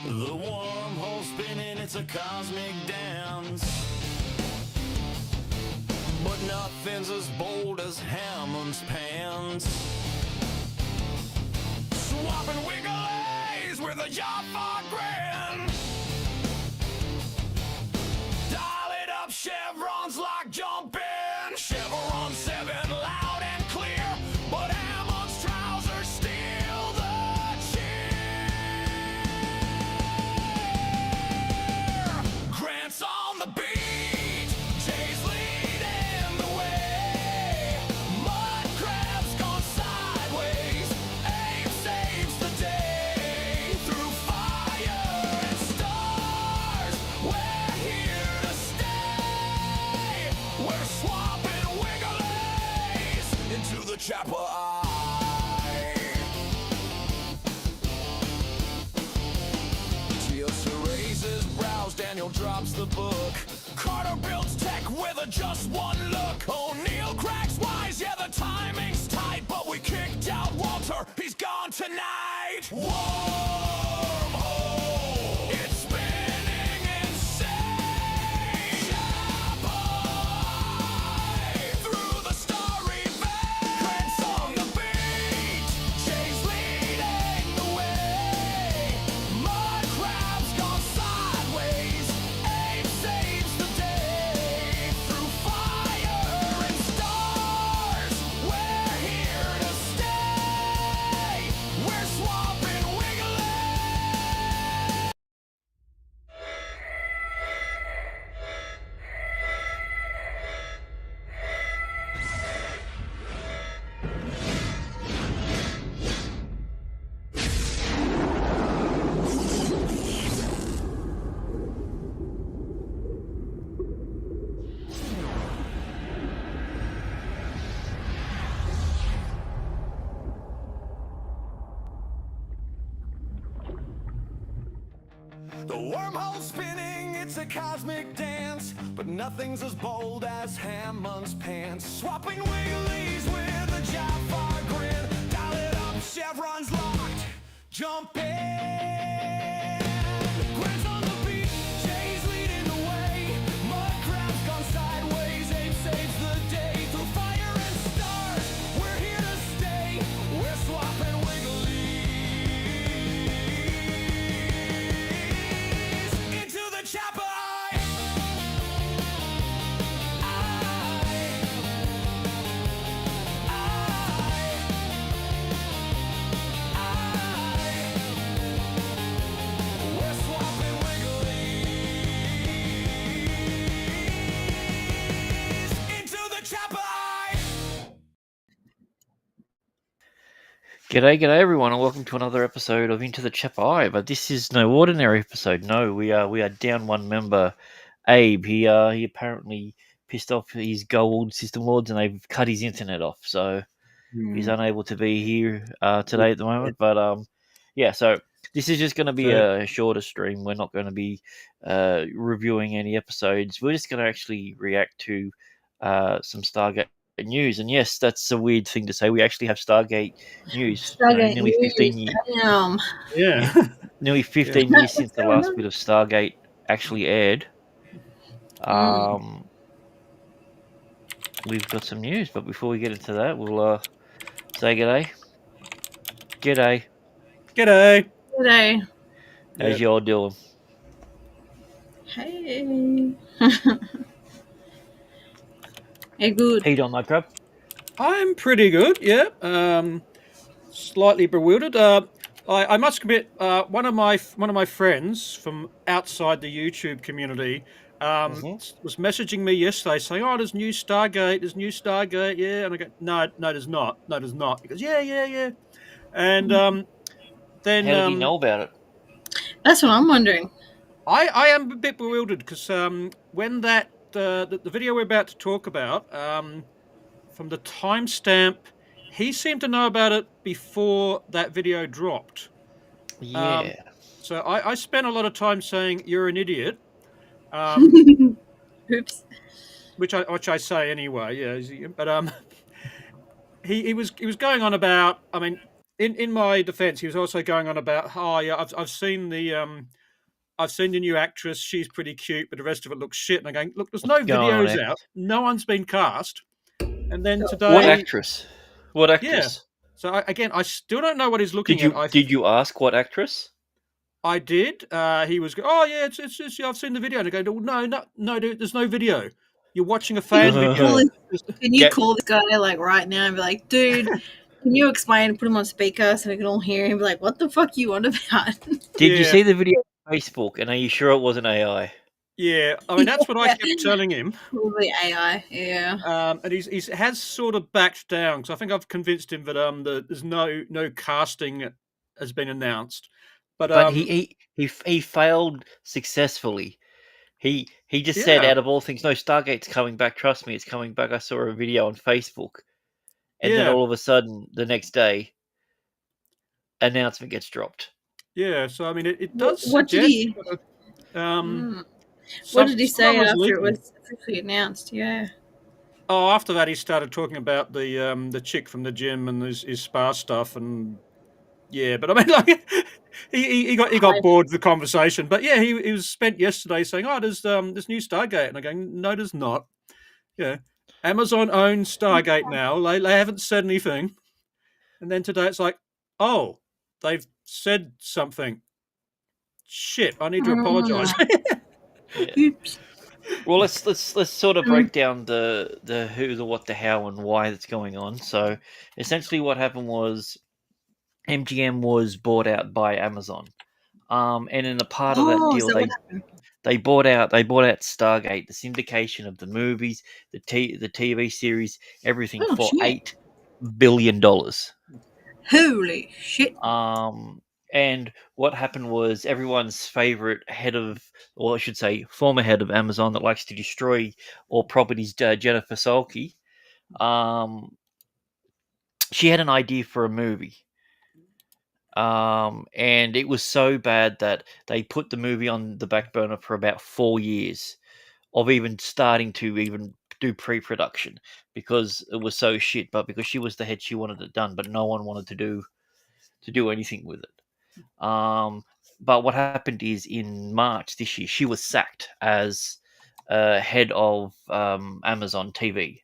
The wormhole spinning, it's a cosmic dance. But nothing's as bold as Hammond's pants. Swapping wigglies with a Jaffa grin. Dial it up, chevrons like jumping. Chevron 7 loud and clear. But Hammond's trousers steal the cheer. Grant's on the beat. Jay's leading the way. Mud crab's gone sideways. Abe saves the day. Through fire and stars, we're here to stay. We're swapping wigglies into the chapel eye. Teosa raises brows, Daniel drops the book. Carter builds tech with a just one look. O'Neill cracks wise, yeah, the timing's tight. But we kicked out Walter, he's gone tonight. Wormhole, it's spinning insane. Chapel through the starry veil. Grant's on the beat, Jay's leading the way. Mud crab's gone sideways. Abe saves the day. Through fire and stars, we're here to stay. We're swapping wiggly. The wormhole's spinning, it's a cosmic dance. But nothing's as bold as Hammond's pants. Swapping wigglies with a Jaffa grin. Dial it up, chevrons locked, jump in. Grant's on the beat, Jay's leading the way. Mud crab's gone sideways, Abe saves the day. Through fire and stars, we're here to stay. We're swapping wigglies into the chapel. We're swapping wigglies into the chapel. G'day everyone, and welcome to another episode of Into the Chapel. But this is no ordinary episode. No, we are down one member, Abe. He apparently pissed off his gold system lords, and they've cut his internet off, so he's unable to be here today at the moment. But yeah, so this is just going to be a shorter stream. We're not going to be reviewing any episodes. We're just going to actually react to some Stargate news. And yes, that's a weird thing to say. We actually have Stargate news. Stargate nearly 15 news. years. Damn. Yeah. Nearly 15 years since the last bit of Stargate actually aired. We've got some news, but before we get into that, we'll say g'day. G'day. G'day. Today. How's y'all doing? Hey. Hey, good. Heat on, my crab. I'm pretty good. Yeah. Slightly bewildered. I must admit, one of my friends from outside the YouTube community was messaging me yesterday saying, "Oh, there's new Stargate. Yeah." And I go, "No, there's not. No, there's not." He goes, "Yeah." And then How did he know about it? That's what I'm wondering. I am a bit bewildered because when that the video we're about to talk about, from the timestamp, he seemed to know about it before that video dropped. Yeah. So I spent a lot of time saying you're an idiot, Oops. which I say anyway. Yeah, but he was going on about. I mean, in my defence, he was also going on about, oh yeah, I've seen the new actress. She's pretty cute, but the rest of it looks shit. And I'm going, look, there's no What's going on, videos out. No one's been cast. And then What today, actress? What yeah. actress? So again, I still don't know what he's looking Did at. you ask what actress? I did. He was, oh yeah, it's just, yeah, I've seen the video. And I go, no, dude, there's no video. You're watching a fan video. Can you Get- call the guy like right now and be like, dude, can you explain? Put him on speaker so we can all hear him. Be like, what the fuck you on about? Did you Yeah. see the video on Facebook? And are you sure it wasn't AI? Yeah, I mean that's what I Yeah. kept telling him. Probably AI. Yeah. And he has sort of backed down because I think I've convinced him that there's no casting has been announced. But he failed successfully. He just said, Yeah. out of all things, no, Stargate's coming back. Trust me, it's coming back. I saw a video on Facebook, and then Yeah. all of a sudden, the next day, announcement gets dropped. Yeah, so I mean it does What did suggest he? What did he say someone was after it leaking. was officially announced? Yeah. Oh, after that he started talking about the chick from the gym and his spa stuff, and yeah, but I mean like he got bored of the conversation. But yeah, he was spent yesterday saying, oh, there's this new Stargate, and I'm going, no, there's not. Yeah, Amazon owns Stargate now. They haven't said anything, and then today it's like, oh, they've said something. Shit, I need to apologize. Yeah. Oops. Well, let's sort of break down the who, the what, the how, and why that's going on. So, essentially, what happened was MGM was bought out by Amazon, and in a part of that Oh, deal, so what happened? they bought out Stargate, the syndication of the movies, the TV series, everything Oh, for shit. $8 billion. Holy shit. And what happened was everyone's favorite head of, or I should say, former head of Amazon that likes to destroy all properties, Jennifer Salke, she had an idea for a movie. And it was so bad that they put the movie on the back burner for about 4 years of even starting to even do pre-production because it was so shit. But because she was the head, she wanted it done, but no one wanted to do anything with it. But what happened is in March this year, she was sacked as head of Amazon TV.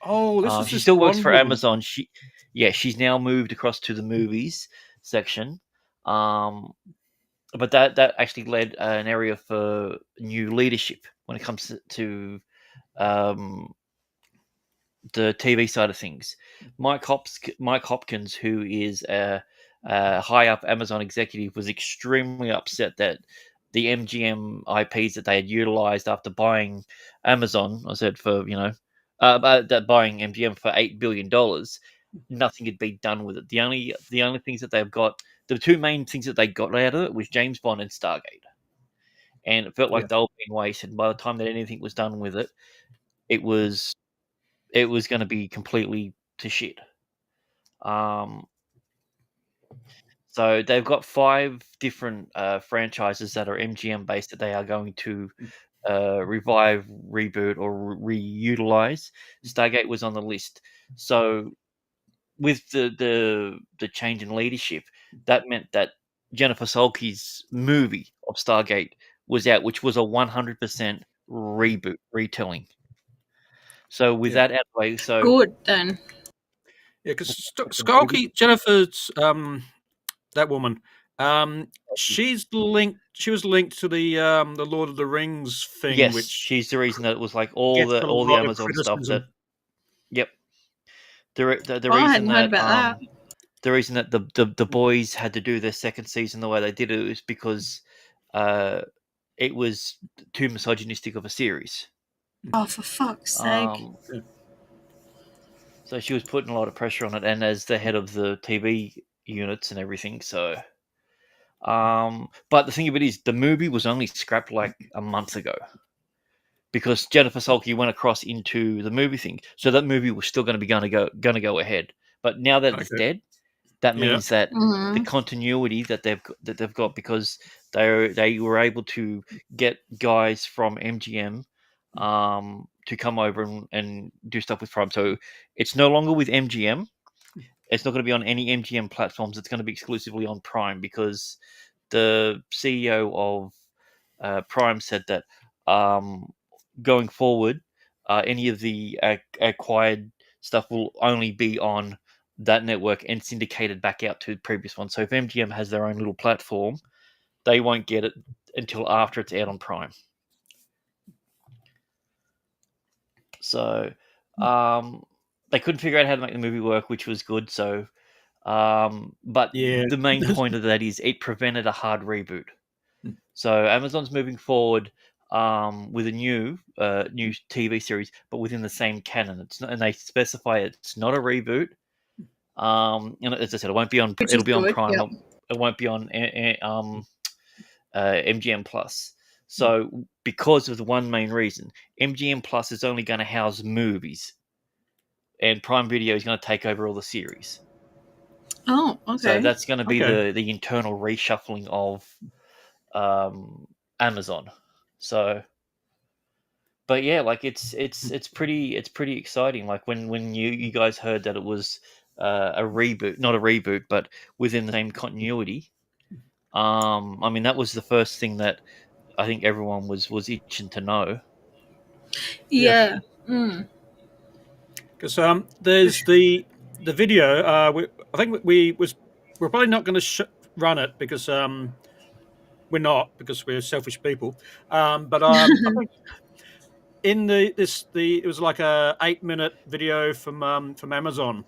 Oh, this is She this still works blonde for woman. Amazon. She's now moved across to the movies section. But that actually led an area for new leadership when it comes to the TV side of things. Mike Hopkins, who is a high up Amazon executive, was extremely upset that the MGM IPs that they had utilized after buying Amazon, I said for that buying MGM for $8 billion, nothing had been done with it. The only things that they've got, the two main things that they got out of it was James Bond and Stargate, and it felt like they were being wasted. By the time that anything was done with it, it was going to be completely to shit. So they've got 5 different franchises that are MGM based that they are going to revive, reboot, or reutilize. Stargate was on the list. So with the change in leadership, that meant that Jennifer Salke's movie of Stargate was out, which was a 100% reboot retelling. So with that out of the way, so Good then. Yeah, because Skulky, Jennifer's that woman, she's linked. She was linked to the Lord of the Rings thing, yes, which she's the reason that it was like all gets the a lot of Amazon stuff that. criticism. Yep. The Oh, I reason hadn't heard that about that. the reason that the boys had to do their second season the way they did it was because it was too misogynistic of a series. Oh, for fuck's sake. So she was putting a lot of pressure on it, and as the head of the TV units and everything. So, but the thing of it is, the movie was only scrapped like a month ago because Jennifer Salke went across into the movie thing. So that movie was still going to go ahead. But now that it's dead, that means that the continuity that they've got because they were able to get guys from MGM to come over and do stuff with Prime. So it's no longer with MGM. It's not going to be on any MGM platforms. It's going to be exclusively on Prime, because the CEO of Prime said that going forward, any of the acquired stuff will only be on that network and syndicated back out to the previous one. So if MGM has their own little platform, they won't get it until after it's out on Prime. So they couldn't figure out how to make the movie work, which was good. So, but Yeah. the main point of that is it prevented a hard reboot. So Amazon's moving forward with a new TV series, but within the same canon. It's not, and they specify it's not a reboot. And as I said, it won't be on. Which It'll is be on good, Prime. yep. It won't be on MGM Plus. So because of the one main reason, MGM Plus is only going to house movies, and Prime Video is going to take over all the series. Oh, okay. So that's going to be Okay. the internal reshuffling of Amazon. So, but yeah, like it's pretty exciting. Like when you guys heard that it was a reboot, not a reboot, but within the same continuity. I mean, that was the first thing that I think everyone was itching to know. Yeah. Mm. Because there's the video. I think we're probably not going to run it because we're not, because we're selfish people. But I think in it was like a 8-minute video from Amazon,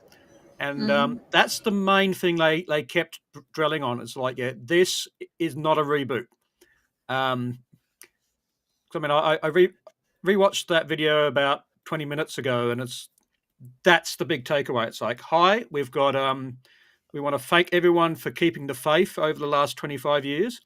and that's the main thing they kept drilling on. It's like, yeah, this is not a reboot. I mean, I rewatched that video about 20 minutes ago, and that's the big takeaway. It's like, hi, we've got we want to thank everyone for keeping the faith over the last 25 years,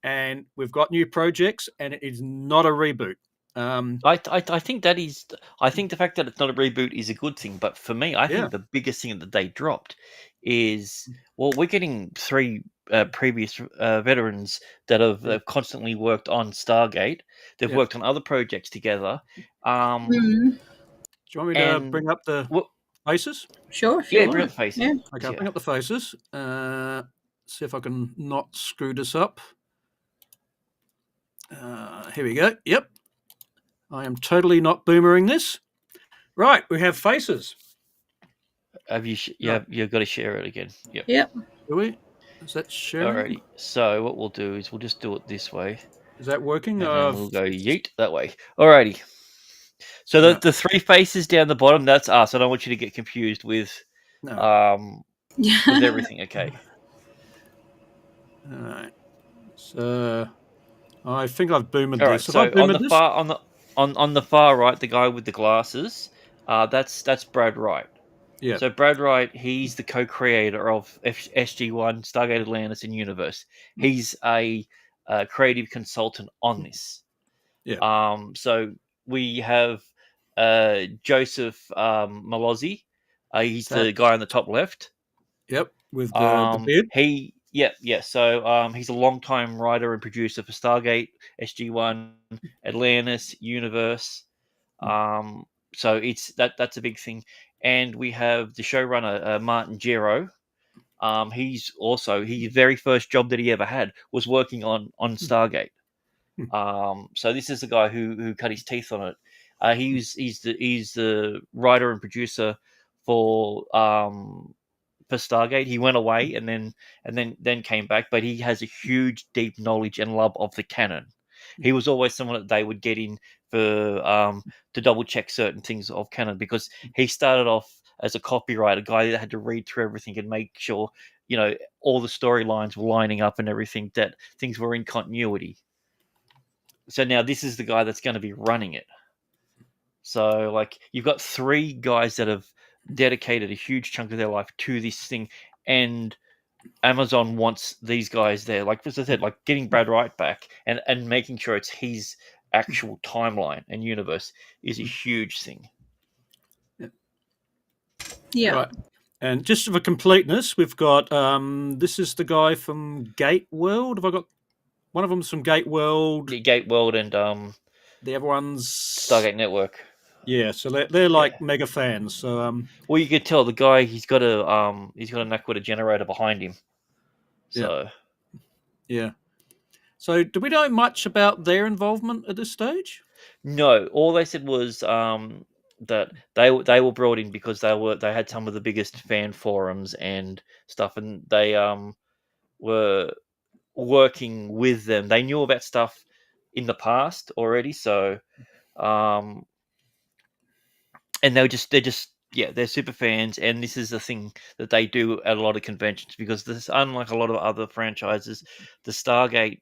and we've got new projects, and it is not a reboot. I think that is. I think the fact that it's not a reboot is a good thing. But for me, I Yeah. think the biggest thing that they dropped is, well, we're getting 3 previous veterans that have constantly worked on Stargate. They've Yeah. worked on other projects together. Mm. Do you want me to And bring up the well, faces? Sure, if yeah, you bring up want. the faces. Yeah. Okay, I'll Yeah. bring up the faces. See if I can not screw this up. Here we go. Yep. I am totally not boomering this. Right, we have faces. Have you? You've got to share it again. Yep. Yep. Do we? Is that sharing? Alrighty. So what we'll do is we'll just do it this way, Is that working? and then we'll go yeet that way. Alrighty. So the 3 faces down the bottom, that's us. I don't want you to get confused with no. with everything. Okay. All right. So I think I've boomed All right. this. Have So I boomed this? on the far right, the guy with the glasses, that's Brad Wright. Yeah. So Brad Wright, he's the co-creator of SG-1, Stargate Atlantis, and Universe. He's a creative consultant on this. Yeah. So we have Joseph Malozzi. He's the guy on the top left. Yep. With the beard. So he's a long-time writer and producer for Stargate, SG-1, Atlantis, Universe. So it's that's a big thing. And we have the showrunner Martin Gero. He's also his very first job that he ever had was working on Stargate. So this is the guy who cut his teeth on it. He's the writer and producer for Stargate. He went away and then came back, but he has a huge, deep knowledge and love of the canon. He was always someone that they would get in for to double check certain things of canon, because he started off as a copywriter, guy that had to read through everything and make sure all the storylines were lining up and everything, that things were in continuity. So now this is the guy that's going to be running it. So like you've got 3 guys that have dedicated a huge chunk of their life to this thing, and Amazon wants these guys there. Like as I said, like getting Brad Wright back and making sure it's his actual timeline and universe is a huge thing. Yeah. Right. And just for completeness, we've got this is the guy from Gate World. Have I got one of them's from Gate World? Gate World and The other one's Stargate Network. Yeah, so they're like mega fans. So Well, you could tell the guy he's got a knack with a generator behind him. yeah, So yeah. So do we know much about their involvement at this stage? no, all they said was that they were brought in because they had some of the biggest fan forums and stuff, and they were working with them. They knew about stuff in the past already, so um, and they're just they're super fans, and this is the thing that they do at a lot of conventions because this, unlike a lot of other franchises, the Stargate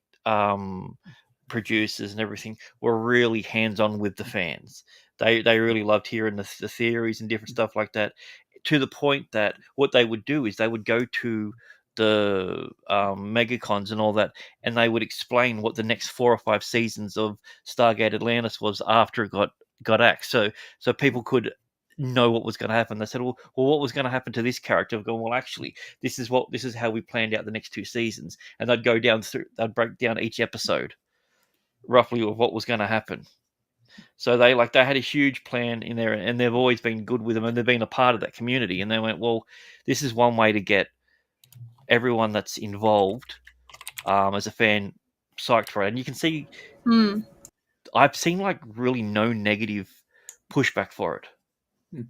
producers and everything were really hands on with the fans. They really loved hearing the theories and different stuff like that, to the point that what they would do is they would go to the megacons and all that, and they would explain what the next 4 or 5 seasons of Stargate Atlantis was after it got axed. So people could know what was going to happen. They said, well, what was going to happen to this character? I've gone, well, actually, this is how we planned out the next 2 seasons, and they'd break down each episode roughly of what was going to happen. So they had a huge plan in there, and they've always been good with them, and they've been a part of that community. And they went, well, this is one way to get everyone that's involved as a fan psyched for it. And you can see, Hmm. I've seen like really no negative pushback for it,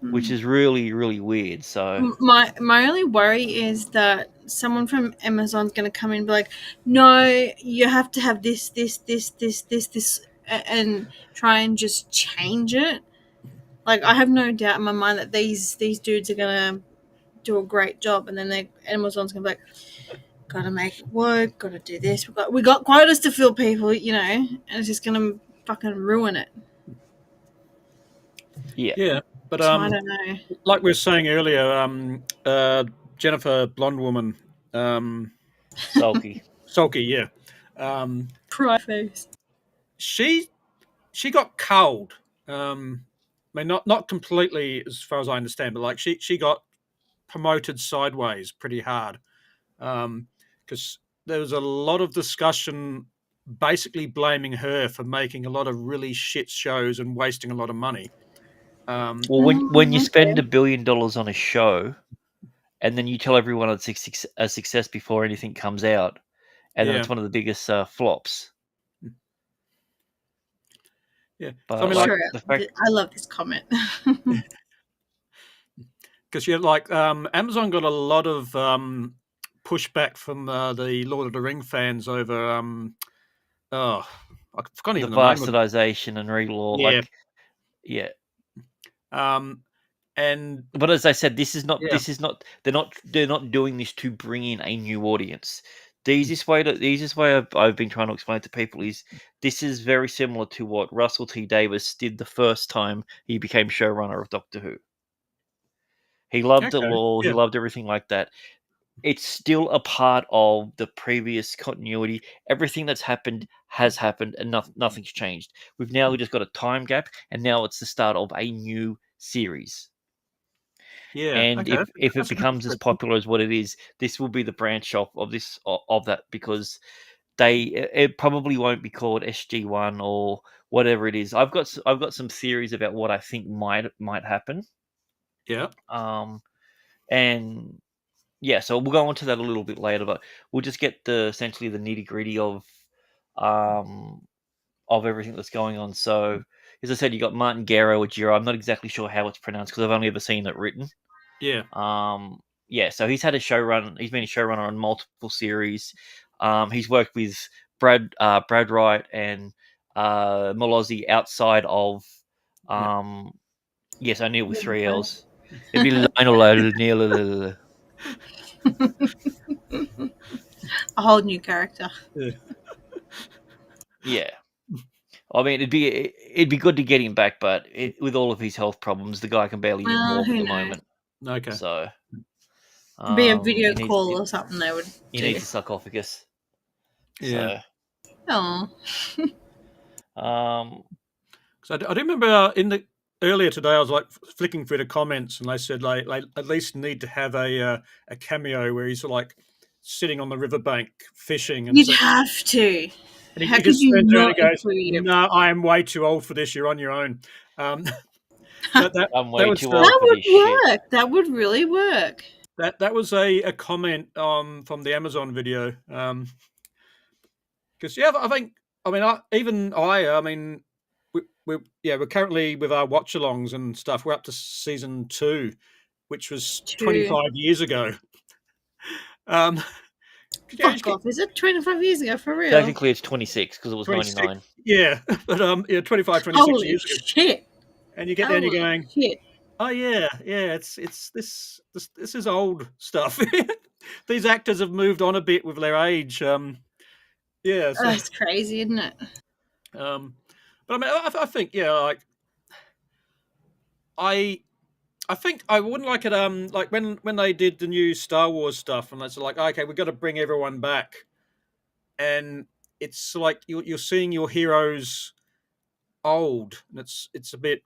which is really, really weird. So My only worry is that someone from Amazon's going to come in and be like, no, you have to have this, and try and just change it. Like, I have no doubt in my mind that these dudes are going to do a great job, and then Amazon's going to be like, gotta make it work, gotta do this. We got quotas to fill, people, and it's just going to fucking ruin it. yeah, Yeah, but So I don't know. like we were saying earlier, Jennifer Blonde Woman, sulky. Sulky, yeah, um, Cry face. she she got culled. I mean, not completely as far as I understand, but like she got promoted sideways pretty hard because there was a lot of discussion basically blaming her for making a lot of really shit shows and wasting a lot of money. Well, when you spend Okay. $1 billion on a show, and then you tell everyone it's a success before anything comes out, and then Yeah, it's one of the biggest flops. yeah. So I But mean, like, like Sure, the fact, I love this comment. because yeah, like Amazon got a lot of pushback from the Lord of the Ring fans over oh, I've forgotten the even the name of bastardization and relaw, yeah. like yeah. Um, and But as I said, this is not. yeah, This is not. They're not doing this to bring in a new audience. The easiest way I've been trying to explain to people is this is very similar to what Russell T Davies did the first time he became showrunner of Doctor Who. He loved the okay, law. He yeah, loved everything like that. It's still a part of the previous continuity. Everything that's happened has happened, and nothing's changed. We've now just got a time gap, and now it's the start of a new series. yeah, And okay. if it That's a good becomes as perspective. popular as what it is, this will be the branch off of this of that, because it probably won't be called SG1 or whatever it is. I've got some theories about what I think might happen. Yeah, Um, and yeah, so we'll go on to that a little bit later, but we'll just get the essentially the nitty gritty um of everything that's going on. So as I said, you got Martin Gero or Giro. I'm not exactly sure how it's pronounced because I've only ever seen it written. yeah, Yeah, so he's had a showrun. He's been a showrunner on multiple series. He's worked with Brad Wright and Malozzi outside of yeah. yes, I knew it with 3 L's. It'd be Lionel O'Neill. A whole new character. Yeah. Yeah, I mean it'd be good to get him back, but with all of his health problems, the guy can barely even walk at Who the knows? moment. Okay. So Be a video he needs call or something they would he do. needs a sarcophagus. Yeah. So Oh, um, So I do remember in the earlier today, I was like flicking through the comments, and they said like at least need to have a cameo where he's like sitting on the riverbank fishing and you'd so have to. And How he could just you turns around and not goes, include him? "No, I am way too old for this. You're on your own." Um, but that I'm that way was too old That for would this shit. work. That would really work. that was a comment from the Amazon video. Because I think I mean we're currently with our watch alongs and stuff. We're up to season 2, which was True. 25 years ago. Um, yeah, Fuck off. Is it 25 years ago for real? Technically, it's 26 because it was 26. 99. Yeah, but 25, 26 Holy years ago, shit. and you get there and you're Holy going, shit. oh yeah, it's this is old stuff. These actors have moved on a bit with their age. Yeah, so That's crazy, isn't it? um, but I mean, I think like I I think I wouldn't like it. Like when they did the new Star Wars stuff, and it's like, okay, we've got to bring everyone back, and it's like you're seeing your heroes old, and it's a bit.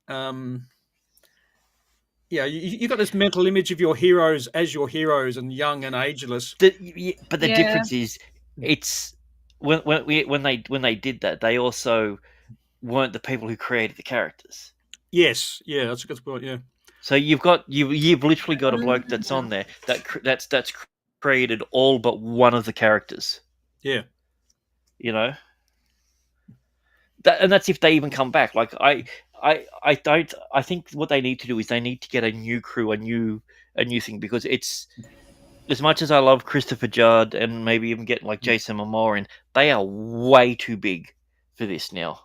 Yeah, you got this mental image of your heroes as your heroes and young and ageless. But the Yeah. difference is, it's when they did that, they also weren't the people who created the characters. Yes, yeah, that's a good point. Yeah, So you've literally got a bloke that's on there that's created all but one of the characters. yeah, You know, and that's if they even come back. Like I don't. I think what they need to do is they need to get a new crew, a new thing, because it's, as much as I love Christopher Judd and maybe even getting like Jason Momoa in, they are way too big for this now.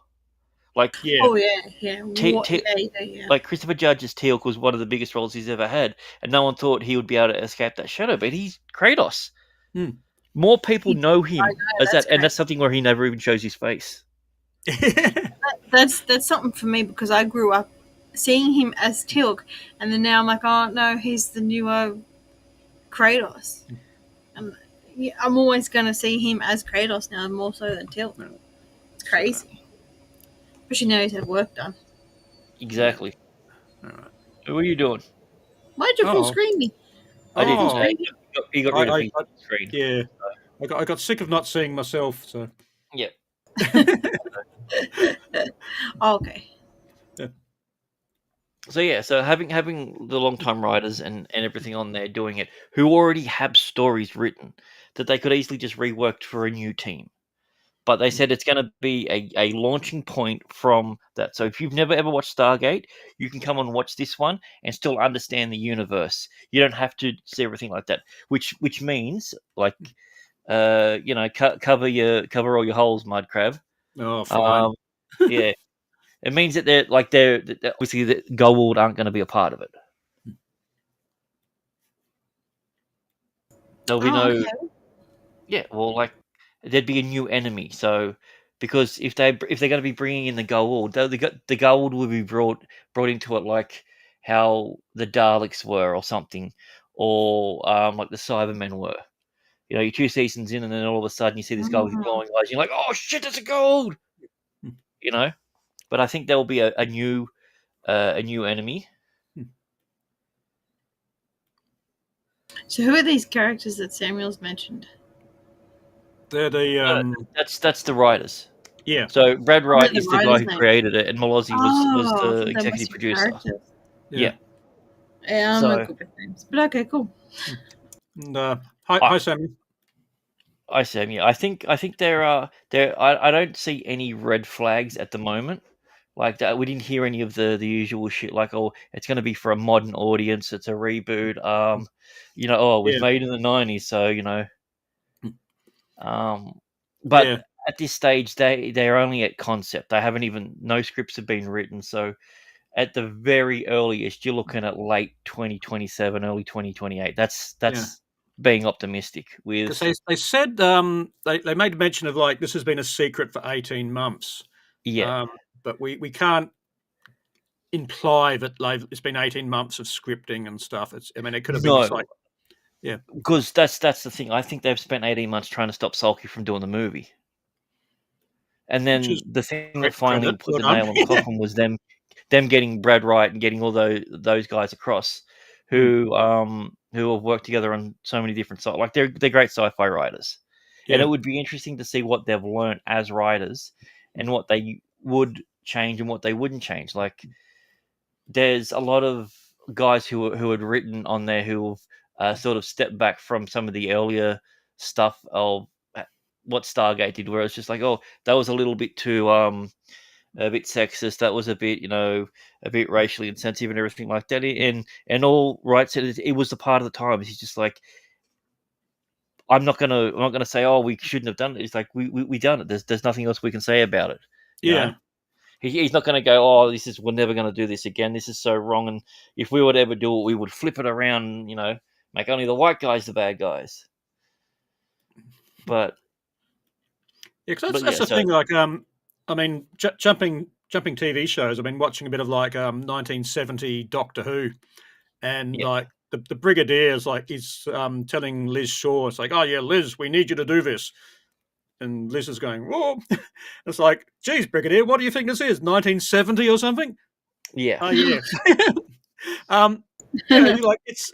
Like yeah, Oh, yeah. Yeah. T- What? T- Yeah. like Christopher Judge's Teal'c was one of the biggest roles he's ever had, and no one thought he would be able to escape that shadow. But he's Kratos. Hmm. More people know him I know, as that's that, and crazy. that's something where he never even shows his face. That's something for me because I grew up seeing him as Tilk, and then now I'm like, oh no, he's the newer Kratos. And yeah, I'm always going to see him as Kratos now, more so than Tilk. No. It's crazy. Especially now he's had work done. Exactly. All right. What are you doing? Why'd you full Oh. screen me? I did. Oh. He got rid of I- me on the screen. Yeah, I got sick of not seeing myself. So Yeah. Oh, okay. So yeah, so having the long time writers and everything on there doing it, who already have stories written that they could easily just rework for a new team. But they said it's going to be a launching point from that. So if you've never ever watched Stargate, you can come and watch this one and still understand the universe. You don't have to see everything like that. Which means, like, cover all your holes, mud crab. oh, fine. Yeah, it means that they're obviously the Goa'uld aren't going to be a part of it. There'll be no. Okay. Yeah, well, like there'd be a new enemy. So because if they're going to be bringing in the Goa'uld, the Goa'uld will be brought into it like how the Daleks were or something, or like the Cybermen were. You know, you're 2 seasons in, and then all of a sudden you see this guy with glowing eyes. You're like, oh shit, that's a Goa'uld. You know, but I think there will be a new enemy. So who are these characters that Samuel's mentioned? They're the That's the writers. yeah. So Brad What are Wright the is the guy writers' who names? created it, and Malozzi was I the thought they executive must be producer. characters. Yeah. Yeah, I'm So- not good with names. But okay, cool. And, hi Sam. I see. Yeah, I think there are I don't see any red flags at the moment. Like that, we didn't hear any of the usual shit. Like, oh, it's going to be for a modern audience. It's a reboot. Oh, it was Yeah. made in the '90s, so But Yeah. at this stage, they're only at concept. They haven't even, no scripts have been written. So at the very earliest, you're looking at late 2027, early 2028. That's being optimistic. With Because they said they made mention of like this has been a secret for 18 months. yeah. But we can't imply that it's been 18 months of scripting and stuff. It could have been just like because that's the thing. I think they've spent 18 months trying to stop Sulky from doing the movie. And then the thing that finally credit. put the Well nail done. on the coffin was them getting Brad Wright and getting all those guys across who have worked together on so many different like they're great sci-fi writers. and it Yeah. would be interesting to see what they've learned as writers and what they would change and what they wouldn't change. Like, there's a lot of guys who had written on there who have sort of stepped back from some of the earlier stuff of what Stargate did, where it's just like, oh, that was a little bit too a bit sexist. That was a bit, a bit racially insensitive and everything like that. And all Wright said it was a part of the time. He's just like, I'm not gonna say, oh, we shouldn't have done it. It's like we done it. There's nothing else we can say about it. You know, Yeah. he's not gonna go, oh, we're never gonna do this again. This is so wrong. And if we would ever do it, we would flip it around. Make only the white guys the bad guys. But Yeah, 'cause but that's yeah, the so thing. Like, I mean, jumping TV shows. I've been watching a bit of like 1970 Doctor Who, and yeah, like the Brigadier's like he's telling Liz Shaw, it's like, oh yeah, Liz, we need you to do this, and Liz is going, whoa. It's like, geez, Brigadier, what do you think this is? 1970 or something? yeah, Oh yes. um, yeah, you like it's,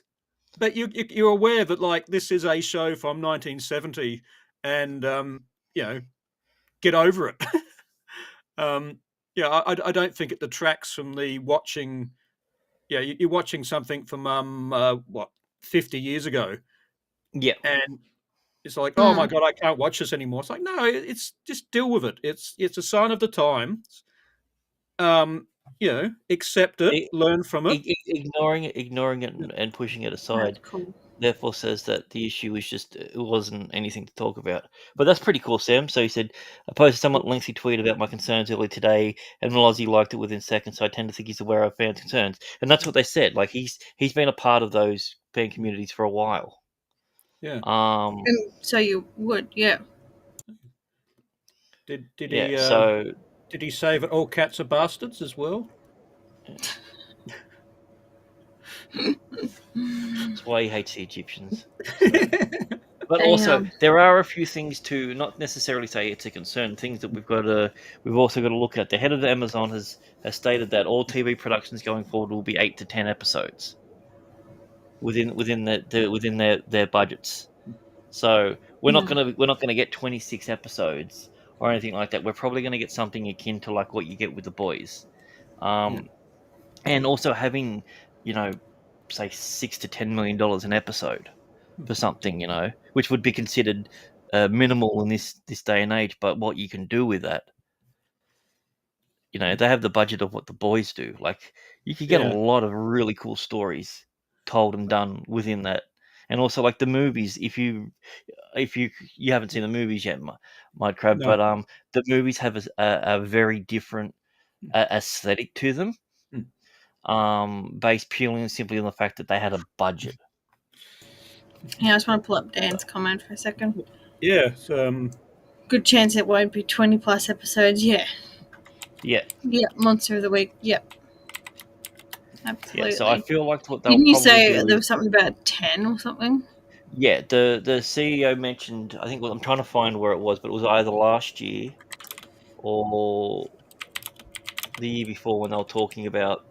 but you're aware that like this is a show from 1970, and you know, get over it. um, yeah, I don't think it detracts from the watching. Yeah, you're watching something from what 50 years ago, yeah. and it's like, oh my Mm. god, I can't watch this anymore. It's like, no, it's just deal with it. It's a sign of the times. Um, accept it, I- learn from it. ignoring it, Yeah, and pushing it That's aside, cool. therefore says that the issue is just it wasn't anything to talk about. But that's pretty cool, Sam. So he said, I posted a somewhat lengthy tweet about my concerns earlier today, and Malozzi liked it within seconds, so I tend to think he's aware of fans' concerns. And that's what they said. Like, he's been a part of those fan communities for a while. yeah. And so you would, yeah. Did Yeah, he so did he say that all cats are bastards as well? that's why he hates the Egyptians. So. But also, Damn. there are a few things to not necessarily say it's a concern. Things that we've also got to look at. The head of the Amazon has stated that all TV productions going forward will be 8 to 10 episodes within their budgets. So we're not gonna get 26 episodes or anything like that. We're probably gonna get something akin to like what you get with the boys, Yeah. and also having say $6 to $10 million an episode for something, which would be considered minimal in this day and age. But what you can do with that, they have the budget of what the boys do. Like, you could get a Yeah. lot of really cool stories told and done within that. And also, like, the movies, if you haven't seen the movies yet, my crab, No. but the movies have a very different aesthetic to them, based purely and simply on the fact that they had a budget. Yeah, I just want to pull up Dan's comment for a second. Yeah. Good chance it won't be 20 plus episodes. Yeah. Yeah, Yeah. Monster of the Week. Yep. Absolutely. yeah. So I feel like what they'll Didn't you probably say do there is, was something about 10 or something? yeah, the CEO mentioned, I think, I'm trying to find where it was, but it was either last year or the year before when they were talking about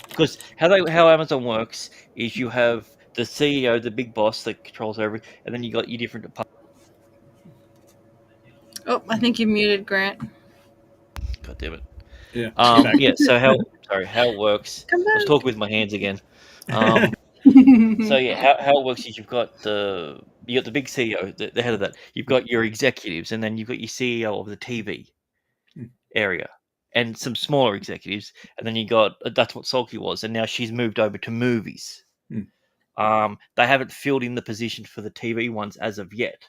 because how Amazon works is you have the CEO, the big boss that controls everything, and then you got your different departments. Oh, I think you muted Grant. God damn it. Yeah. Back. Yeah. So how it works? Come I was back. talking with my hands again. So yeah, how it works is you got the big CEO, the head of that. You've got your executives, and then you've got your CEO of the TV area, and some smaller executives, and then you got that's what Sulky was, and now she's moved over to movies. They haven't filled in the position for the TV ones as of yet.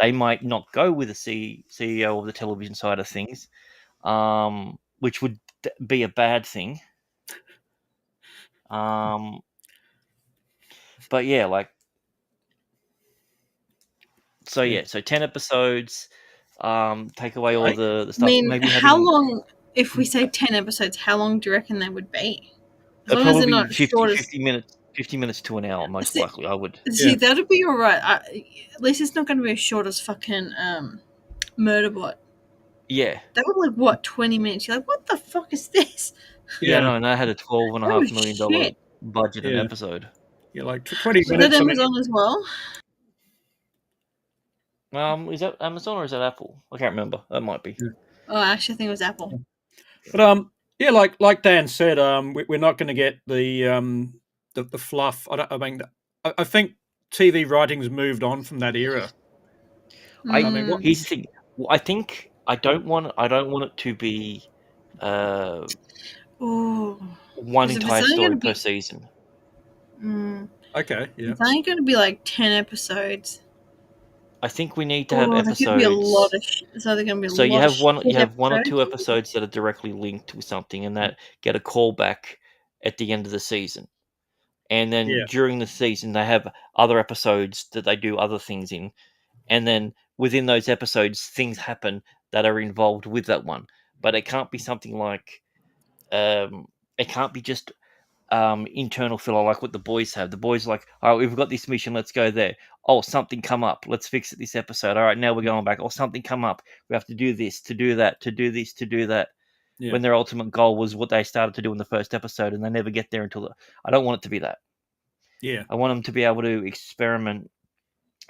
They might not go with the CEO of the television side of things, which would be a bad thing. But yeah, like, so yeah, so 10 episodes. Take away all the I stuff. mean, Maybe how having long, if we say 10 episodes, how long do you reckon they would be? As long as they're probably not 50, short as. 50 minutes, 50 minutes to an hour, most See, likely. I would. see that'd be alright. At least it's not going to be as short as fucking Murderbot. Yeah. That was like, what, 20 minutes? You're like, what the fuck is this? Yeah, no, and they had a $12.5 million shit. budget an Yeah. episode. like 20 Was that minutes. I mean, Amazon as well? Is that Amazon or is that Apple? I can't remember. That might be. Oh, actually, I think it was Apple. but yeah, like Dan said, we're not going to get the fluff. I think TV writing's moved on from that era. I mean, what? Here's the thing. I think I don't want it to be Oh, one because if it's entire only going story to per be, season. Okay, yeah, it's only going to be like 10 episodes. I think we need to have Oh, there could be a lot episodes. of. So they're going to be a So you lot of have one or episodes. two episodes that are directly linked with something, and that get a callback at the end of the season. And then yeah, during the season, they have other episodes that they do other things in, and then within those episodes, things happen that are involved with that one. But it can't be something like it can't be just internal filler like what the boys have. The boys are like, all right, we've got this mission, let's go there. Oh, something come up, let's fix it this episode. All right, now we're going back. Oh, something come up, we have to do this, to do that, to do this, to do that. yeah, When their ultimate goal was what they started to do in the first episode, and they never get there until I don't want it to be that. yeah, I want them to be able to experiment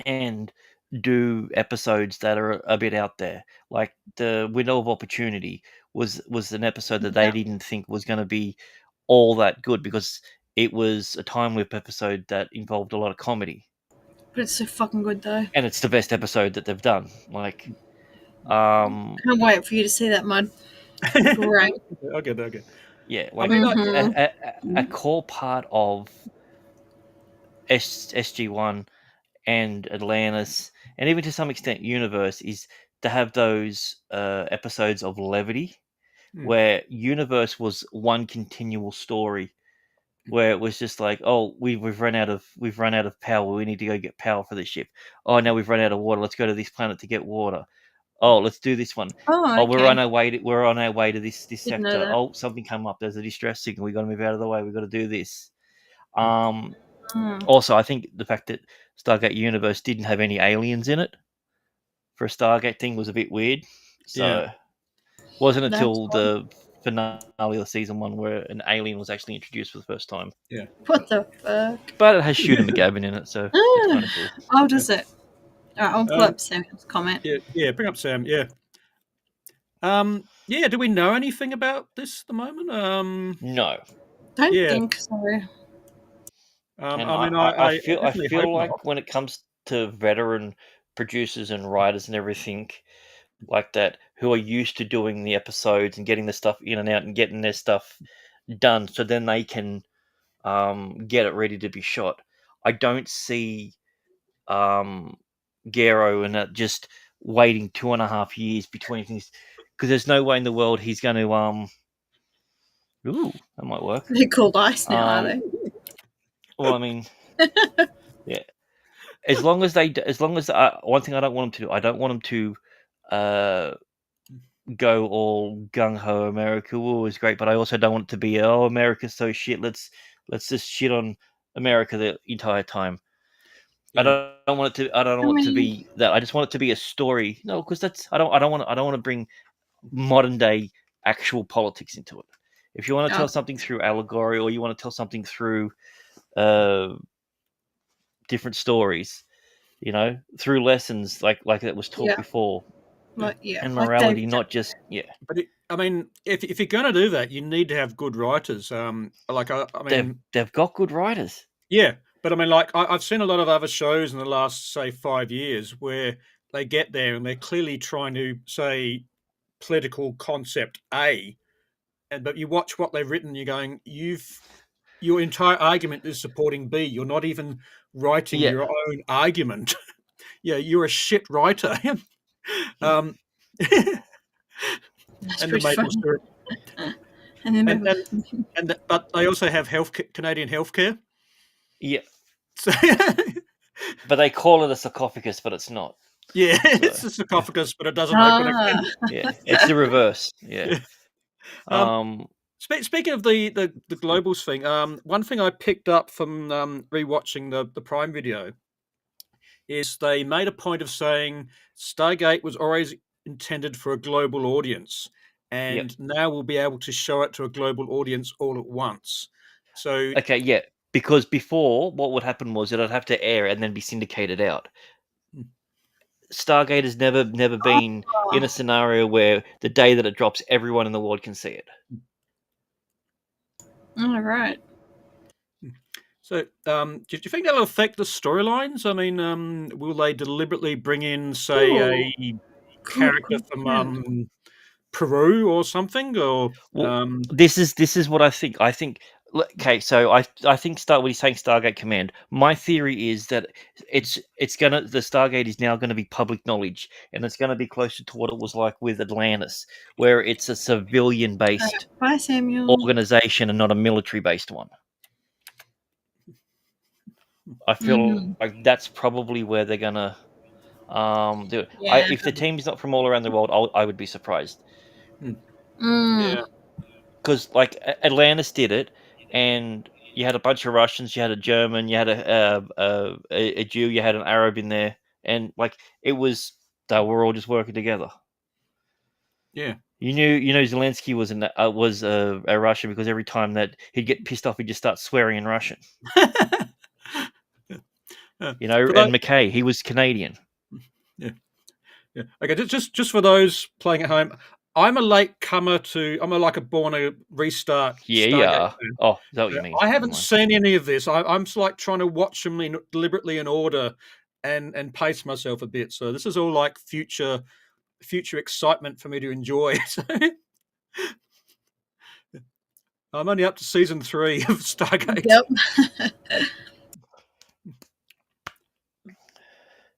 and do episodes that are a bit out there. Like the Window of Opportunity was an episode that they Yeah. didn't think was going to be all that good because it was a time loop episode that involved a lot of comedy, But it's so fucking good though. and it's the best episode that they've done. Like, Can't wait for you to see that, Mud. Great. okay. yeah, I like mean, a core part of SG1 and Atlantis, and even to some extent Universe, is to have those episodes of levity where Universe was one continual story where it was just like, oh, we've run out of power, we need to go get power for the ship. Oh, now we've run out of water, let's go to this planet to get water. Oh, let's do this one. Oh, Oh, okay. we're on our way to this Didn't know sector. that. Oh, something come up, there's a distress signal, we got to move out of the way, we got to do this. Also, I think the fact that Stargate Universe didn't have any aliens in it for a Stargate thing was a bit weird. So Yeah. wasn't That's until fun. the finale of season 1 where an alien was actually introduced for the first time. Yeah. What the fuck? But it has Shooter McGavin in it, so it's kind of cool. Oh, does it? Alright, I'll pull up Samuel's comment. Yeah, bring up Sam. Yeah. Yeah. Do we know anything about this at the moment? No. Don't Yeah. think so. And I mean, I feel definitely hope like not. when it comes to veteran producers and writers and everything like that who are used to doing the episodes and getting the stuff in and out and getting their stuff done so then they can get it ready to be shot. I don't see Gero and just waiting 2.5 years between things because there's no way in the world he's going to ooh, that might work. They're called ice now, are they? Well, I mean, yeah. As long as one thing I don't want them to do, I don't want them to go all gung ho America war is great, but I also don't want it to be America's so shit. Let's just shit on America the entire time. Yeah. I don't want it to. I don't want it to be that. I just want it to be a story. No, because that's I don't want to bring modern day actual politics into it. If you want to tell something through allegory or you want to tell something through different stories, through lessons like that was taught before, and morality, not just But I mean, if you're going to do that, you need to have good writers. I mean, they've got good writers. Yeah, but I mean, like I've seen a lot of other shows in the last, say, 5 years where they get there and they're clearly trying to say political concept A, but you watch what they've written, you're going, your entire argument is supporting B. You're not even writing your own argument. Yeah, you're a shit writer. That's and pretty the maple funny. syrup. But they also have Canadian healthcare. Yeah. So, but they call it a sarcophagus, but it's not. Yeah, it's a sarcophagus, but it doesn't open again. Yeah, it's the reverse. Yeah. Speaking of the globals thing, one thing I picked up from rewatching the Prime video is they made a point of saying Stargate was always intended for a global audience, and now we'll be able to show it to a global audience all at once. So okay, yeah. because before what would happen was it'd have to air and then be syndicated out. Stargate has never been in a scenario where the day that it drops, everyone in the world can see it. All right. So, do you think that'll affect the storylines? I mean, will they deliberately bring in, say, Ooh. a Good character from question. Peru or something? Or Well, this is what I think. I think okay, so I think when he's saying Stargate Command, my theory is that the Stargate is now gonna be public knowledge, and it's gonna be closer to what it was like with Atlantis, where it's a civilian based Bye, Samuel. organization and not a military based one. I feel Mhm. like that's probably where they're gonna do it. Yeah. If the team's not from all around the world, I would be surprised. Mm. yeah, Because like Atlantis did it, and you had a bunch of Russians, you had a German, you had a Jew, you had an Arab in there, and like they were all just working together. yeah. You know Zelensky was a Russian because every time that he'd get pissed off, he'd just start swearing in Russian. You know, For those, and McKay, he was Canadian. yeah, yeah. Okay, just for those playing at home, I'm a late comer to. I'm like a born a restart Yeah, Stargate yeah. fan. Oh, is that what Yeah, you mean? I Never haven't mind. seen any of this. I'm just like trying to watch them deliberately in order and pace myself a bit. So this is all like future excitement for me to enjoy. So I'm only up to season 3 of Stargate. Yep.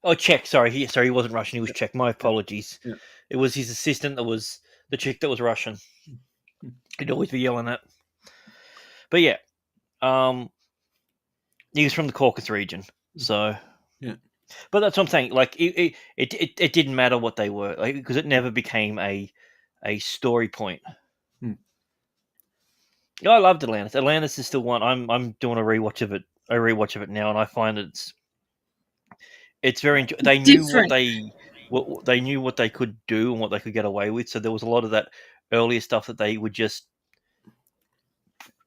Oh, Czech. Sorry, he wasn't Russian. He was Czech. My Yeah, apologies. yeah. It was his assistant that was the chick that was Russian. He'd always be yelling at. But yeah, um, he was from the Caucasus region. So, Yeah. but that's what I'm saying. Like it didn't matter what they were, like, because it never became a story point. Yeah, I loved Atlantis. Atlantis is still one. I'm doing a rewatch of it now, and I find it's very. They knew Different. what they knew what they could do and what they could get away with. So there was a lot of that earlier stuff that they would just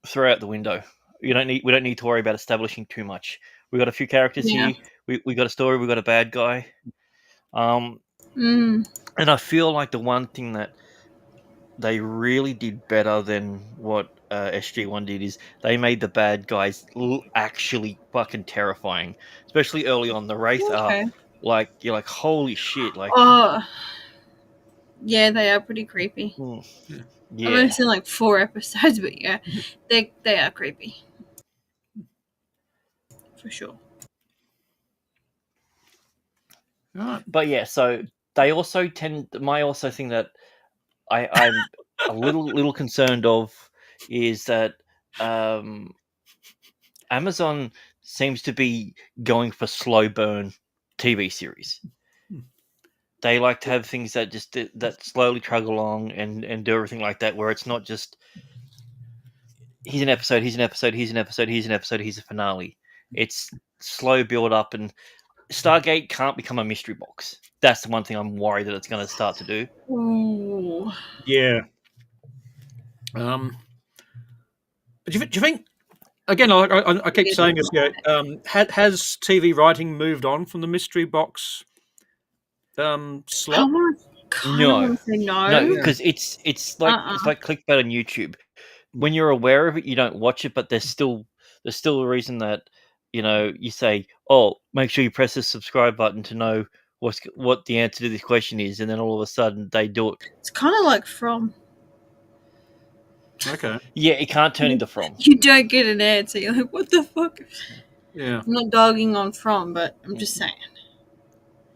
throw out the window. We don't need to worry about establishing too much. We got a few characters Yeah. here. We got a story. We got a bad guy. Um, Mm. and I feel like the one thing that they really did better than what SG1 did is they made the bad guys actually fucking terrifying, especially early on. The Wraith are Okay. like you're like holy shit, like Oh, yeah, they are pretty creepy. mm, I've only yeah. seen like 4 episodes, but yeah, they are creepy for sure. Right. But yeah, so they also tend. My also thing that I'm a little concerned of is that um, Amazon seems to be going for slow burn TV series. They like to have things that just that slowly trug along and do everything like that, where it's not just here's an episode, here's an episode, here's an episode, here's an episode, here's a finale. It's slow build up, and Stargate can't become a mystery box. That's the one thing I'm worried that it's going to start to do. Ooh. Yeah. But do you think again? I keep saying this. Yeah. Has TV writing moved on from the mystery box I slot? kind of No, want to say no, no. Yeah. because it's like Uh-uh. clickbait on YouTube. When you're aware of it, you don't watch it, but there's still a reason that you say, "Oh, make sure you press the subscribe button to know what the answer to this question is," and then all of a sudden they do it. It's kind of like From. Okay. Yeah, it can't turn into From. You don't get an answer. You're like, what the fuck? Yeah. I'm not dogging on From, but I'm just saying.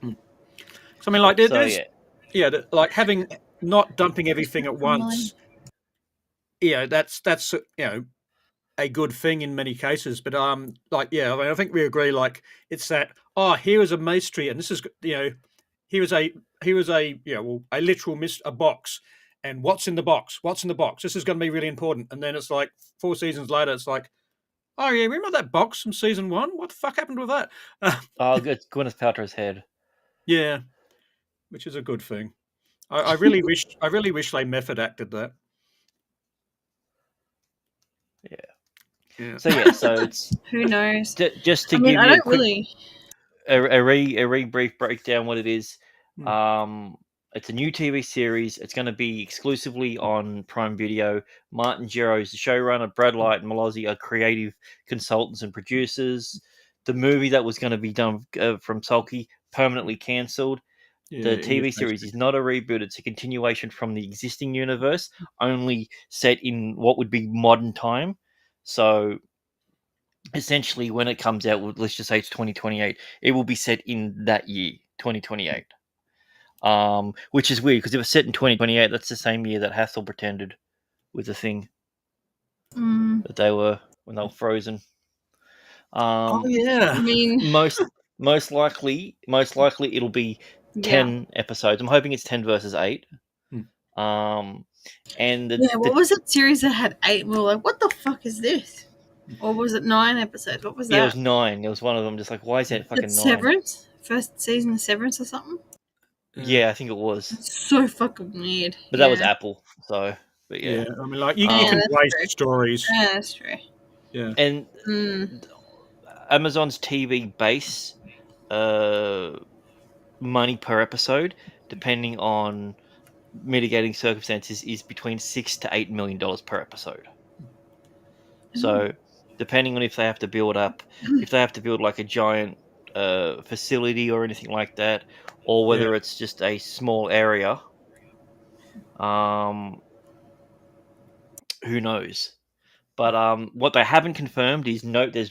So I mean, like So there's like having not dumping everything at once. Yeah, that's a good thing in many cases. But like I mean, I think we agree. Like it's that here is a mystery, and this is here is a a literal a box, and what's in the box? What's in the box? This is going to be really important. And then it's like 4 seasons later, it's like, oh yeah, remember that box from season 1? What the fuck happened with that? it's Gwyneth Paltrow's head. Yeah, which is a good thing. I really wish they method acted that. Yeah. Yeah. So yeah, so it's Who knows? just to I mean, give I you a don't quick really. a brief breakdown what it is. Hmm. It's a new TV series. It's going to be exclusively on Prime Video. Martin Gero is the showrunner. Brad Light and Malozzi are creative consultants and producers. The movie that was going to be done from Sulky permanently cancelled. Yeah, The it is TV series basically. is not a reboot; it's a continuation from the existing universe, only set in what would be modern time. So essentially, when it comes out, let's just say it's 2028, it will be set in that year, 2028. Which is weird because if it's set in 2028, that's the same year that Hassel pretended with the thing Mm, that they were when they were frozen. Oh Um, yeah. I mean, most likely it'll be yeah, 10 episodes. I'm hoping it's 10 versus 8. Hmm. And yeah. What the was that series that had 8? We were like, what the fuck is this? Or was it 9 episodes? What was yeah, it was that? 9. There was one of them just like, why is that That's fucking 9? Severance, first season of Severance or something. Yeah, I think it was, It's so fucking weird. but that was Yeah, Apple. So, but Yeah. yeah, I mean, like you yeah, can that's waste true. stories. Yeah, that's true. Yeah. and Mm, Amazon's TV base money per episode, depending on mitigating circumstances, is between $6 to $8 million per episode. So, depending on if they have to build like a giant facility or anything like that, or Yeah. whether it's just a small area, um, who knows? But what they haven't confirmed is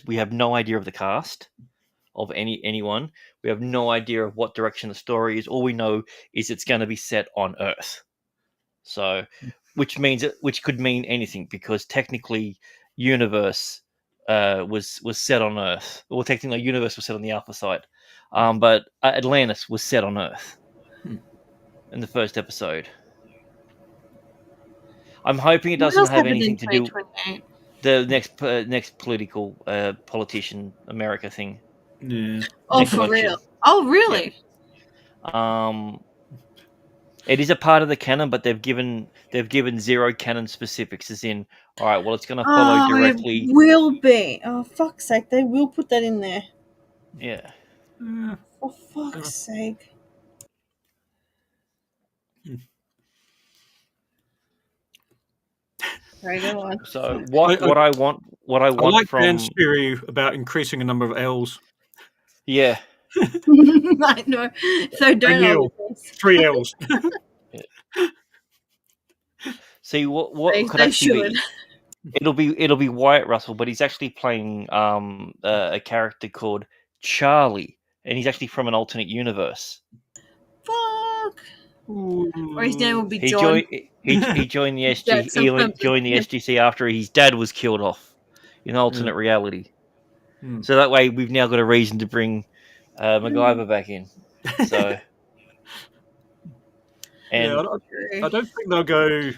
we have no idea of the cast of anyone. We have no idea of what direction the story is. All we know is it's going to be set on Earth. So, which could mean anything because technically, universe was set on Earth. Well, technically, universe was set on the Alpha side, but Atlantis was set on Earth Hmm. in the first episode. I'm hoping it what doesn't else have happened in anything to do 2028? the next political politician America thing, Yeah. Oh, next for real? election. Oh, Yep. really? It is a part of the canon, but they've given zero canon specifics. As in, all right, well, it's going to follow Oh, it directly. will be. Oh, fuck's sake! They will put that in there. Yeah. Yeah. For fuck's sake! Sorry, go on. So I, I, what I I want like Dan's from theory about increasing the number of L's. yeah. I know. So I don't all knew of this. 3 L's. See what could They actually should. be. It'll be Wyatt Russell, but he's actually playing a character called Charlie, and he's actually from an alternate universe. Fuck. Or his name will be He John. joined he joined the SG Jackson from joined the SGC after his dad was killed off in alternate reality. Hmm. So that way we've now got a reason to bring MacGyver back in. So Yeah, and I don't think they'll go.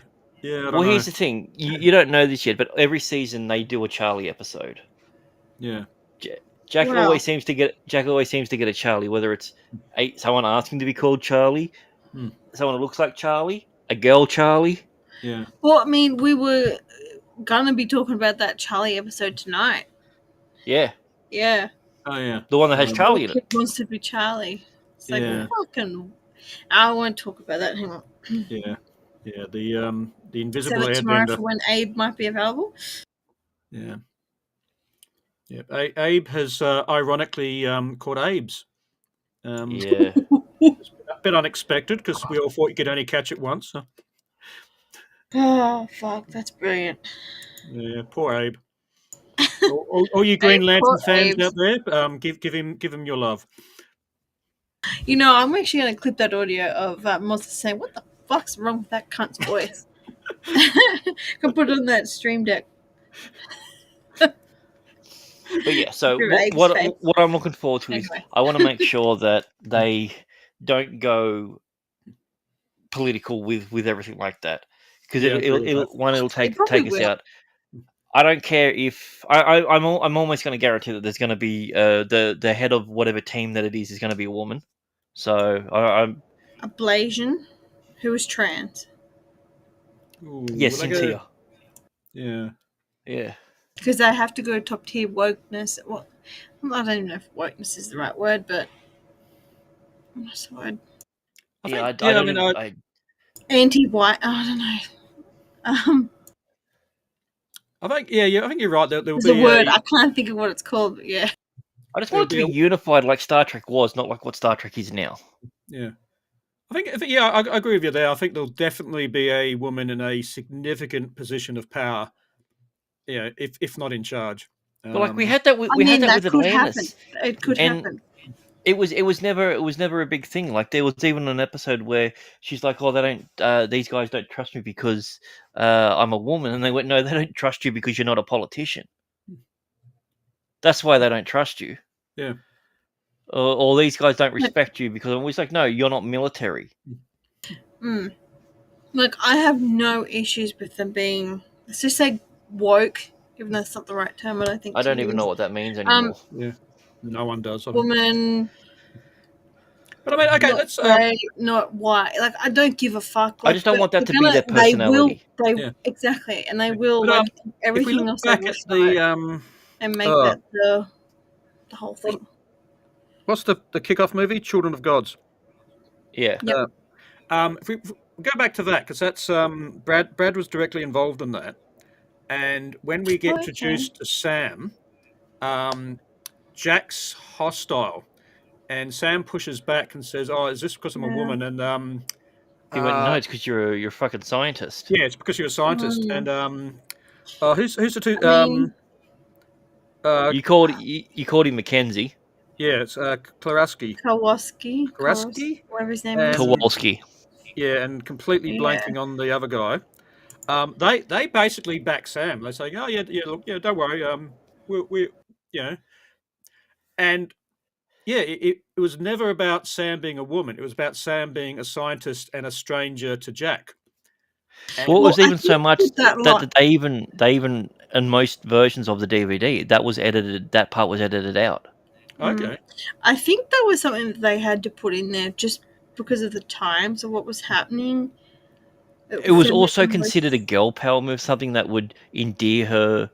Yeah, I don't well, know. here's the thing: you don't know this yet, but every season they do a Charlie episode. Yeah. Jack Wow. always seems to get a Charlie, whether it's someone asking to be called Charlie, Hmm. someone who looks like Charlie, a girl Charlie. Yeah. Well, I mean, we were gonna be talking about that Charlie episode tonight. Yeah, Yeah. Oh yeah. the one that has The Charlie little in it. kid wants to be Charlie. It's like Yeah. fucking. I won't talk about that. Hang on. Yeah. Yeah. The Save invisible it tomorrow airbender. for when Abe might be available. Yeah. Yeah. Abe has ironically caught Abe's. Yeah, A bit unexpected because we all thought you could only catch it once. So, Oh fuck, that's brilliant. yeah. Poor Abe. All you Green Abe, Lantern poor fans Abe. out there, give him your love. You know, I'm actually gonna clip that audio of Monster saying, "What the fuck's wrong with that cunt's voice?" Can put it on that stream deck. but yeah. So Through Abe's face. what I'm looking forward to is Anyway. I want to make sure that they don't go political with everything like that because Yeah, I agree with that. it'll They take probably us will. out. I don't care if I'm almost going to guarantee that there's going to be the head of whatever team that it is going to be a woman. So I'm A Blasian who was trans. Ooh, yeah, will they go- Cynthia. Yeah. Yeah. because they have to go top tier wokeness. Well, I don't even know if wokeness is the right word, but what's the word? I Yeah, think, I yeah, I don't mean, even. Anti-white. Oh, I don't know. I think, yeah, I think you're right. There will There's a be word I can't think of what it's called. But yeah. I just there'll want it to be be unified like Star Trek was, not like what Star Trek is now. yeah. I think, yeah, I agree with you there. I think there'll definitely be a woman in a significant position of power. Yeah, if not in charge. But like we Um, had that, with, I we had mean, that that with could happen. Atlantis, It could and happen. it was never a big thing. Like there was even an episode where she's like, "Oh, they don't. These guys don't trust me because I'm a woman," and they went, "No, they don't trust you because you're not a politician. That's why they don't trust you. yeah, Or these guys don't Like, respect you because I'm always like, no, you're not military. like, I have no issues with them being, let's just say, woke, even though that's not the right term, I don't think I to don't even use. know what that means anymore." yeah. No one does. I think. Woman, But I mean, okay, not let's. grey, not white. Like, I don't give a fuck. I Like, just don't but want that they're to be gonna, their personality. Yeah. exactly, and they will, But like, if we everything look else back over at the and make uh, that the whole what's, thing. what's the kickoff movie, Children of Gods. Yeah. Yep. If we go back to that, because that's Brad was directly involved in that, and when we get Oh, okay. introduced to Sam, Jack's hostile, and Sam pushes back and says, "Oh, is this because I'm a Yeah. woman?" And He went, no, it's because you're a fucking scientist. yeah, it's because you're a scientist. And who's the two? I mean, You called him Mackenzie. Yeah, it's Klaraski, Whatever his name is. and Kowalski. yeah, and completely Yeah. blanking on the other guy. They basically back Sam. They say, "Oh yeah, look, yeah, don't worry. We you know," and yeah, it was never about Sam being a woman. It was about Sam being a scientist and a stranger to Jack. Well, it And was I even so think much with that that lot, they even in most versions of the DVD that was edited. That part was edited out. okay, I think that was something that they had to put in there just because of the times of what was happening. It was also Feminism was. considered a girl power move, something that would endear her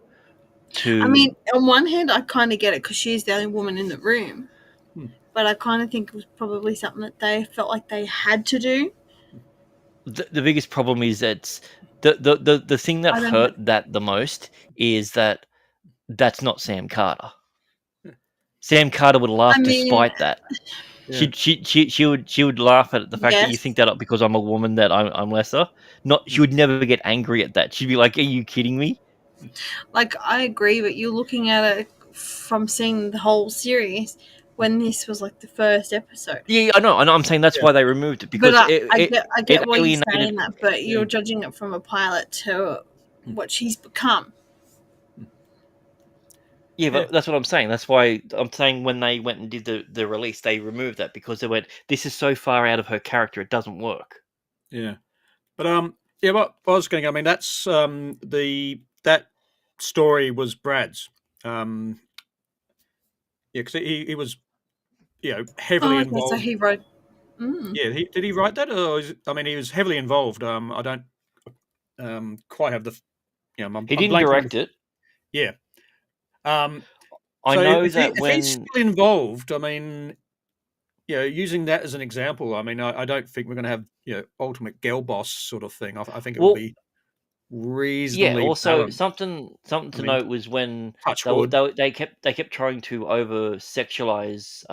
I to. mean, on one hand, I kind of get it because she's the only woman in the room, but I kind of think it was probably something that they felt like they had to do. The biggest problem is that the thing that I don't know. hurt that the most is that that's not Sam Carter. Sam Carter would laugh I mean, despite that. yeah, She would laugh at the fact that you yes, think that up because I'm a woman that I'm lesser. Not she would never get angry at that. She'd be like, "Are you kidding me?" like I agree, but you're looking at it from seeing the whole series when this was like the first episode. Yeah, I know. I'm saying that's yeah, why they removed it But because I it get why you're alienated. saying that, but yeah, you're judging it from a pilot to what she's become. Yeah, yeah, but that's what I'm saying. That's why I'm saying when they went and did the release, they removed that because they went, "This is so far out of her character, it doesn't work." yeah. But yeah. What I was going, I mean, that's that story was Brad's. Yeah, because he was heavily Oh, okay, so involved. he wrote. Mm. Yeah, did he write that? Or I mean, he was heavily involved. I don't quite have the He I'm didn't blanking on direct it. yeah. Um, I so know that if he's when still involved, I mean, using that as an example, I mean, I don't think we're going to have ultimate girl boss sort of thing. I think it will well, be yeah. reasonably Also, balanced. something I to mean, note was when touch wood. they kept trying to over sexualize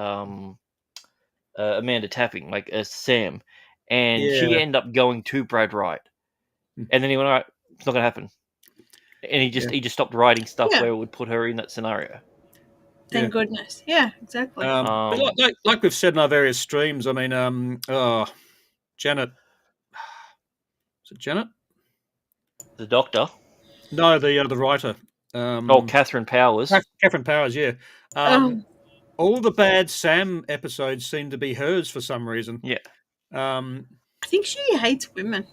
Amanda Tapping, like Sam, and she Yeah, ended up going to Brad Wright, mm, and then he went, "All right, it's not gonna happen," and he just yeah, he just stopped writing stuff Yeah, where it would put her in that scenario. yeah. thank goodness. Yeah, exactly. But Um, like we've said in our various streams, I mean, Janet, is it Janet? the Doctor, No, the writer. Catherine Powers. Catherine Powers, yeah. Um, All the bad Sam episodes seem to be hers for some reason. Yeah, Um, I think she hates women.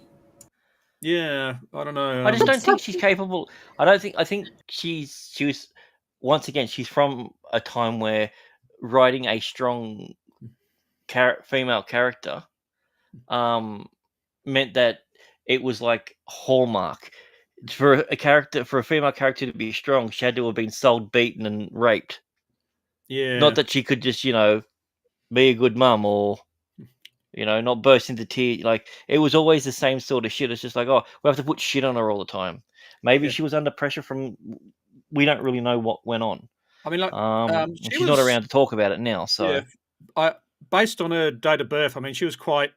yeah, I don't know. I just don't It's think like, she's capable. I think she was once again she's from a time where writing a strong female character meant that it was like Hallmark. for a female character to be strong, she had to have been sold, beaten, and raped. Yeah. Not that she could just, be a good mum or, not burst into tears. Like, it was always the same sort of shit. It's just like, oh, we have to put shit on her all the time. Maybe Yeah. she was under pressure from. We don't really know what went on. I mean, like, And she she's not was. around to talk about it now. So Yeah. Based on her date of birth, I mean, she was quite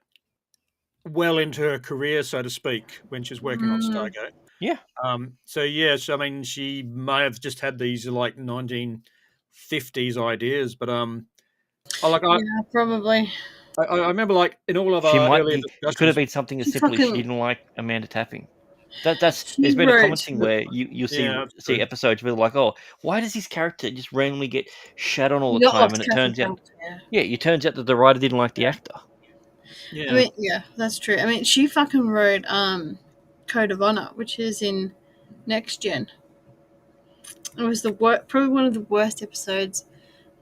well into her career, so to speak, when she was working on Stargate. yeah, So yes, I mean, she may have just had these like 1950s ideas, but Yeah, probably. I remember like in all of she our might. earlier It could have discussions. been something as She simple as she fucking didn't like Amanda Tapping. There's she been a common wrote thing the where you see Yeah, that's true. episodes where they're like, oh, why does this character just randomly get shat on all the not time? like And it Catherine turns out, Tunk, yeah. it turns out that the writer didn't like the actor. I Yeah, mean, yeah, that's true. I mean, she fucking wrote Code of Honor, which is in Next Gen. It was probably one of the worst episodes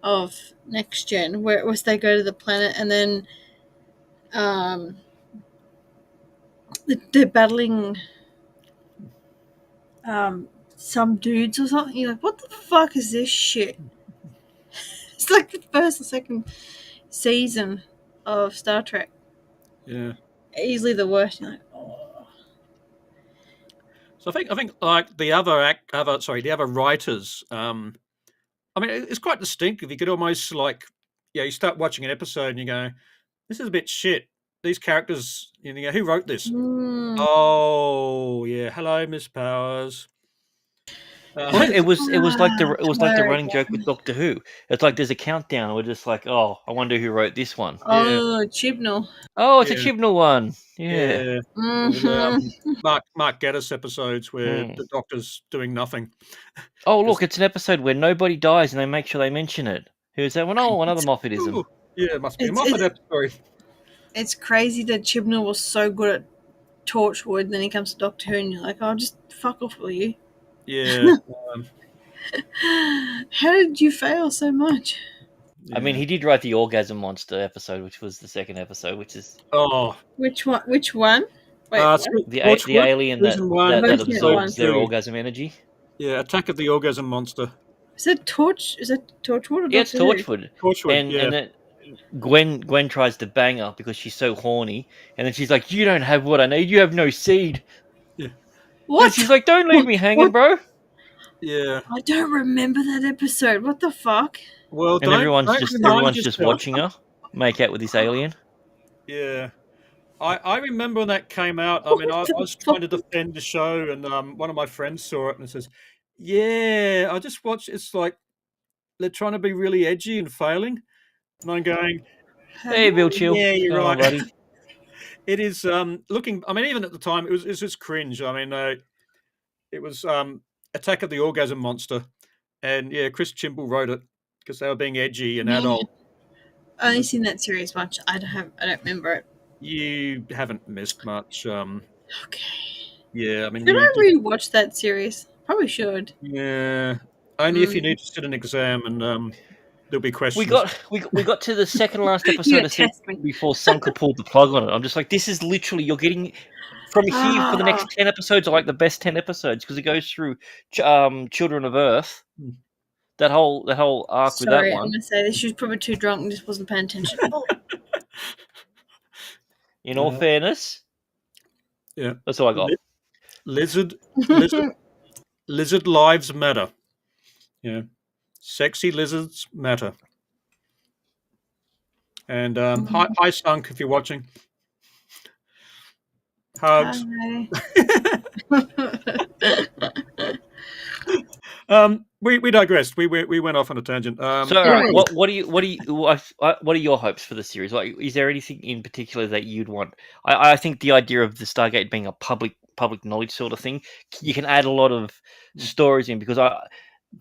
of Next Gen, where it was they go to the planet and then um, they're battling some dudes or something. You're like, what the fuck is this shit? It's like the first or second season of Star Trek. yeah. Easily the worst. You're like, oh. So I think like the other writers. I mean, it's quite distinctive. You could almost like, yeah, you start watching an episode and you go, this is a bit shit. These characters, you go, who wrote this? Mm. Oh, yeah. Hello, Miss Powers. Well, it was like the Tired running joke with one. Doctor Who. It's like there's a countdown, and we're just like, oh, I wonder who wrote this one. Yeah, Oh, Chibnall. Oh, it's a yeah, Chibnall one. Yeah. yeah. Or the Mm-hmm. Mark Geddes episodes where Hmm. the Doctor's doing nothing. Oh, Just look, it's an episode where nobody dies, and they make sure they mention it. Who's that one? Oh, another Moffatism. ooh, yeah, it must be a It's, Moffat it's episode. it's crazy that Chibnall was so good at Torchwood, then he comes to Doctor Who, and you're like, oh, just fuck off, will you? Yeah, How did you fail so much? I mean, yeah. he did write the Orgasm Monster episode, which was the second episode, which is Oh, Which one? Which one? Wait, what? the Torchwood, alien season one, I've that only seen episode one. absorbs their 2. orgasm energy. Yeah, Attack of the Orgasm Monster. Is that Torchwood or Yeah, it's Doctor Who? Torchwood, Torchwood, and yeah. then Gwen tries to bang her because she's so horny, and then she's like, "You don't have what I need. You have no seed." Yeah. What? And she's like, "Don't leave me hanging, What? bro." Yeah. I don't remember that episode. What the fuck? Well, And don't remind everyone's just yourself. watching her make out with this alien. Yeah. I remember when that came out. I mean, I What the was fuck? trying to defend the show, and one of my friends saw it and says, "Yeah, I just watched. It's like they're trying to be really edgy and failing." And I'm going, Hey, Bill Chill. "Yeah, you're Come on, right." buddy. It is looking. I mean, even at the time, it's just cringe. I mean, it was Attack of the Orgasm Monster, and yeah, Chris Chimble wrote it because they were being edgy and Man, adult. I've only seen that series once. I don't remember it. You haven't missed much. Okay. Yeah, I mean, Should I rewatch that series? Probably should. yeah, only if you need to sit an exam and there'll be questions. We got to the second last You episode of season test me. before Sunker pulled the plug on it. I'm just like, this is literally you're getting from here for the next 10 episodes are like the best 10 episodes because it goes through Children of Earth. Hmm. That whole arc with that Sorry, I'm one. gonna say this. She was probably too drunk and just wasn't paying attention. In all fairness, Yeah, that's all I got. lizard lives matter. Yeah, sexy lizards matter. And hi Sunk, if you're watching. Hugs. Hi. We digressed. We went off on a tangent. So, all Yeah. right, what are your hopes for the series? Like, is there anything in particular that you'd want? I think the idea of the Stargate being a public knowledge sort of thing, you can add a lot of stories in because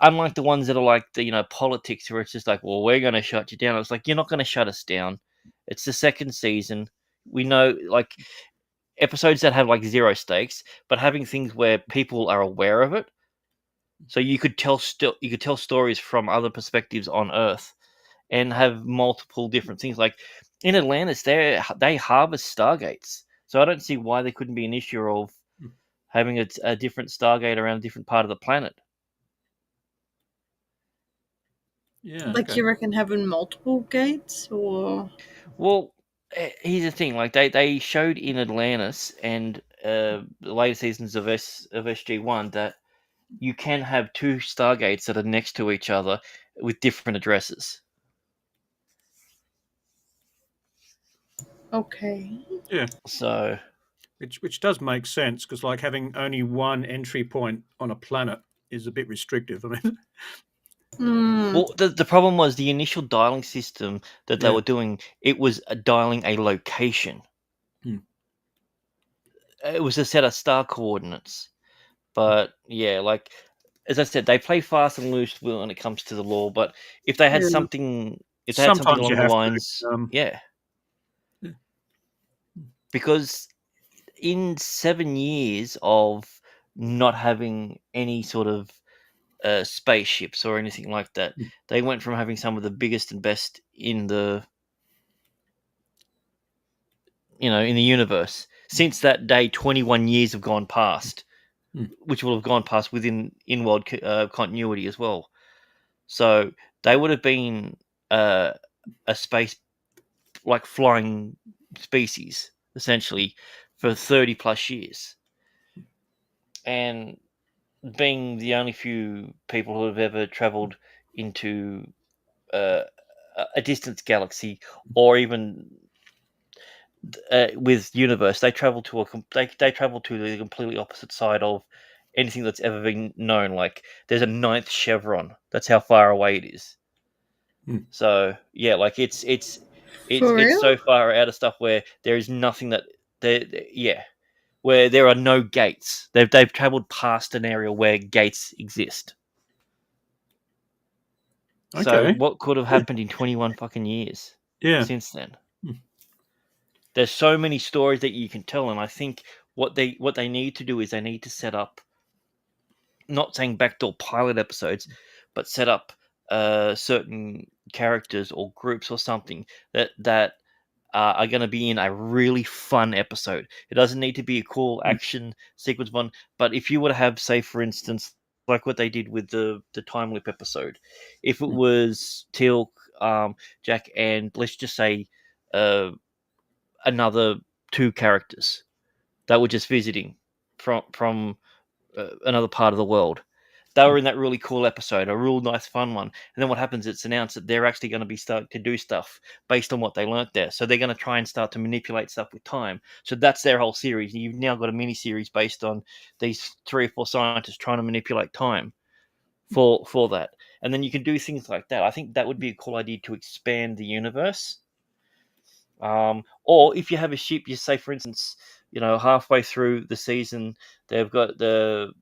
unlike the ones that are like the politics where it's just like, well, we're going to shut you down. It's like you're not going to shut us down. It's the second season. We know like episodes that have like zero stakes, but having things where people are aware of it. So you could tell stories from other perspectives on Earth, and have multiple different things. Like in Atlantis, they harvest stargates, so I don't see why there couldn't be an issue of having a different Stargate around a different part of the planet. Yeah. Like Okay. you reckon having multiple gates or Well, here's the thing: like they showed in Atlantis and the later seasons of SG1 that you can have two Stargates that are next to each other with different addresses. okay. Yeah. So, Which does make sense because like having only one entry point on a planet is a bit restrictive. I mean, Mm, well, the problem was the initial dialing system that they yeah. were doing. It was dialing a location. Hmm. It was a set of star coordinates. But yeah, like as I said, they play fast and loose when it comes to the law. But if they had Yeah. something, if they had something Sometimes you along the have lines, to. yeah, Yeah. because in 7 years of not having any sort of spaceships or anything like that, Hmm. they went from having some of the biggest and best in the in the universe. Since that day, 21 years have gone past, Hmm. which will have gone past within in-world continuity as well. So they would have been a space like flying species essentially for 30 plus years, and being the only few people who have ever traveled into uh, a distant galaxy, or even with universe, they travel to they travel to the completely opposite side of anything that's ever been known. Like there's a ninth chevron. That's how far away it is. Hmm. So yeah, like for it's real? so far out of stuff where there is nothing that yeah, where there are no gates. They've traveled past an area where gates exist. So Okay. what could have happened in 21 fucking years Yeah. since then? Hmm. There's so many stories that you can tell, and I think what they need to do is they need to set up, not saying backdoor pilot episodes, but set up certain characters or groups or something that are going to be in a really fun episode. It doesn't need to be a cool Hmm. action sequence one, but if you were to have, say, for instance, like what they did with the time loop episode, if it Hmm. was Teal'c, Jack, and let's just say uh, another two characters that were just visiting from another part of the world. They were in that really cool episode, a real nice, fun one. And then what happens? It's announced that they're actually going to be starting to do stuff based on what they learnt there. So they're going to try and start to manipulate stuff with time. So that's their whole series. You've now got a mini series based on these three or four scientists trying to manipulate time for that. And then you can do things like that. I think that would be a cool idea to expand the universe. Or if you have a ship, you say, for instance, halfway through the season, they've got the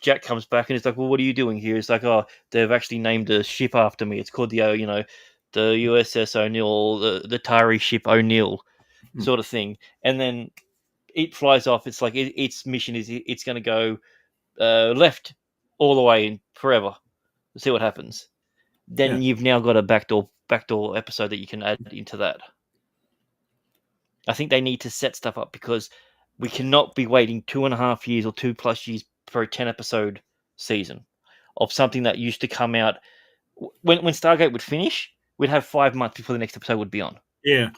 Jack comes back and he's like, "Well, what are you doing here?" It's like, "Oh, they've actually named a ship after me. It's called the USS O'Neill, the Tari ship O'Neill, Hmm. sort of thing." And then it flies off. It's like its mission is it's going to go left all the way in forever. See what happens. Yeah. Then you've now got a backdoor episode that you can add into that. I think they need to set stuff up because we cannot be waiting 2.5 years or 2+ years for a 10 episode season of something that used to come out when Stargate would finish. We'd have 5 months before the next episode would be on. Yeah.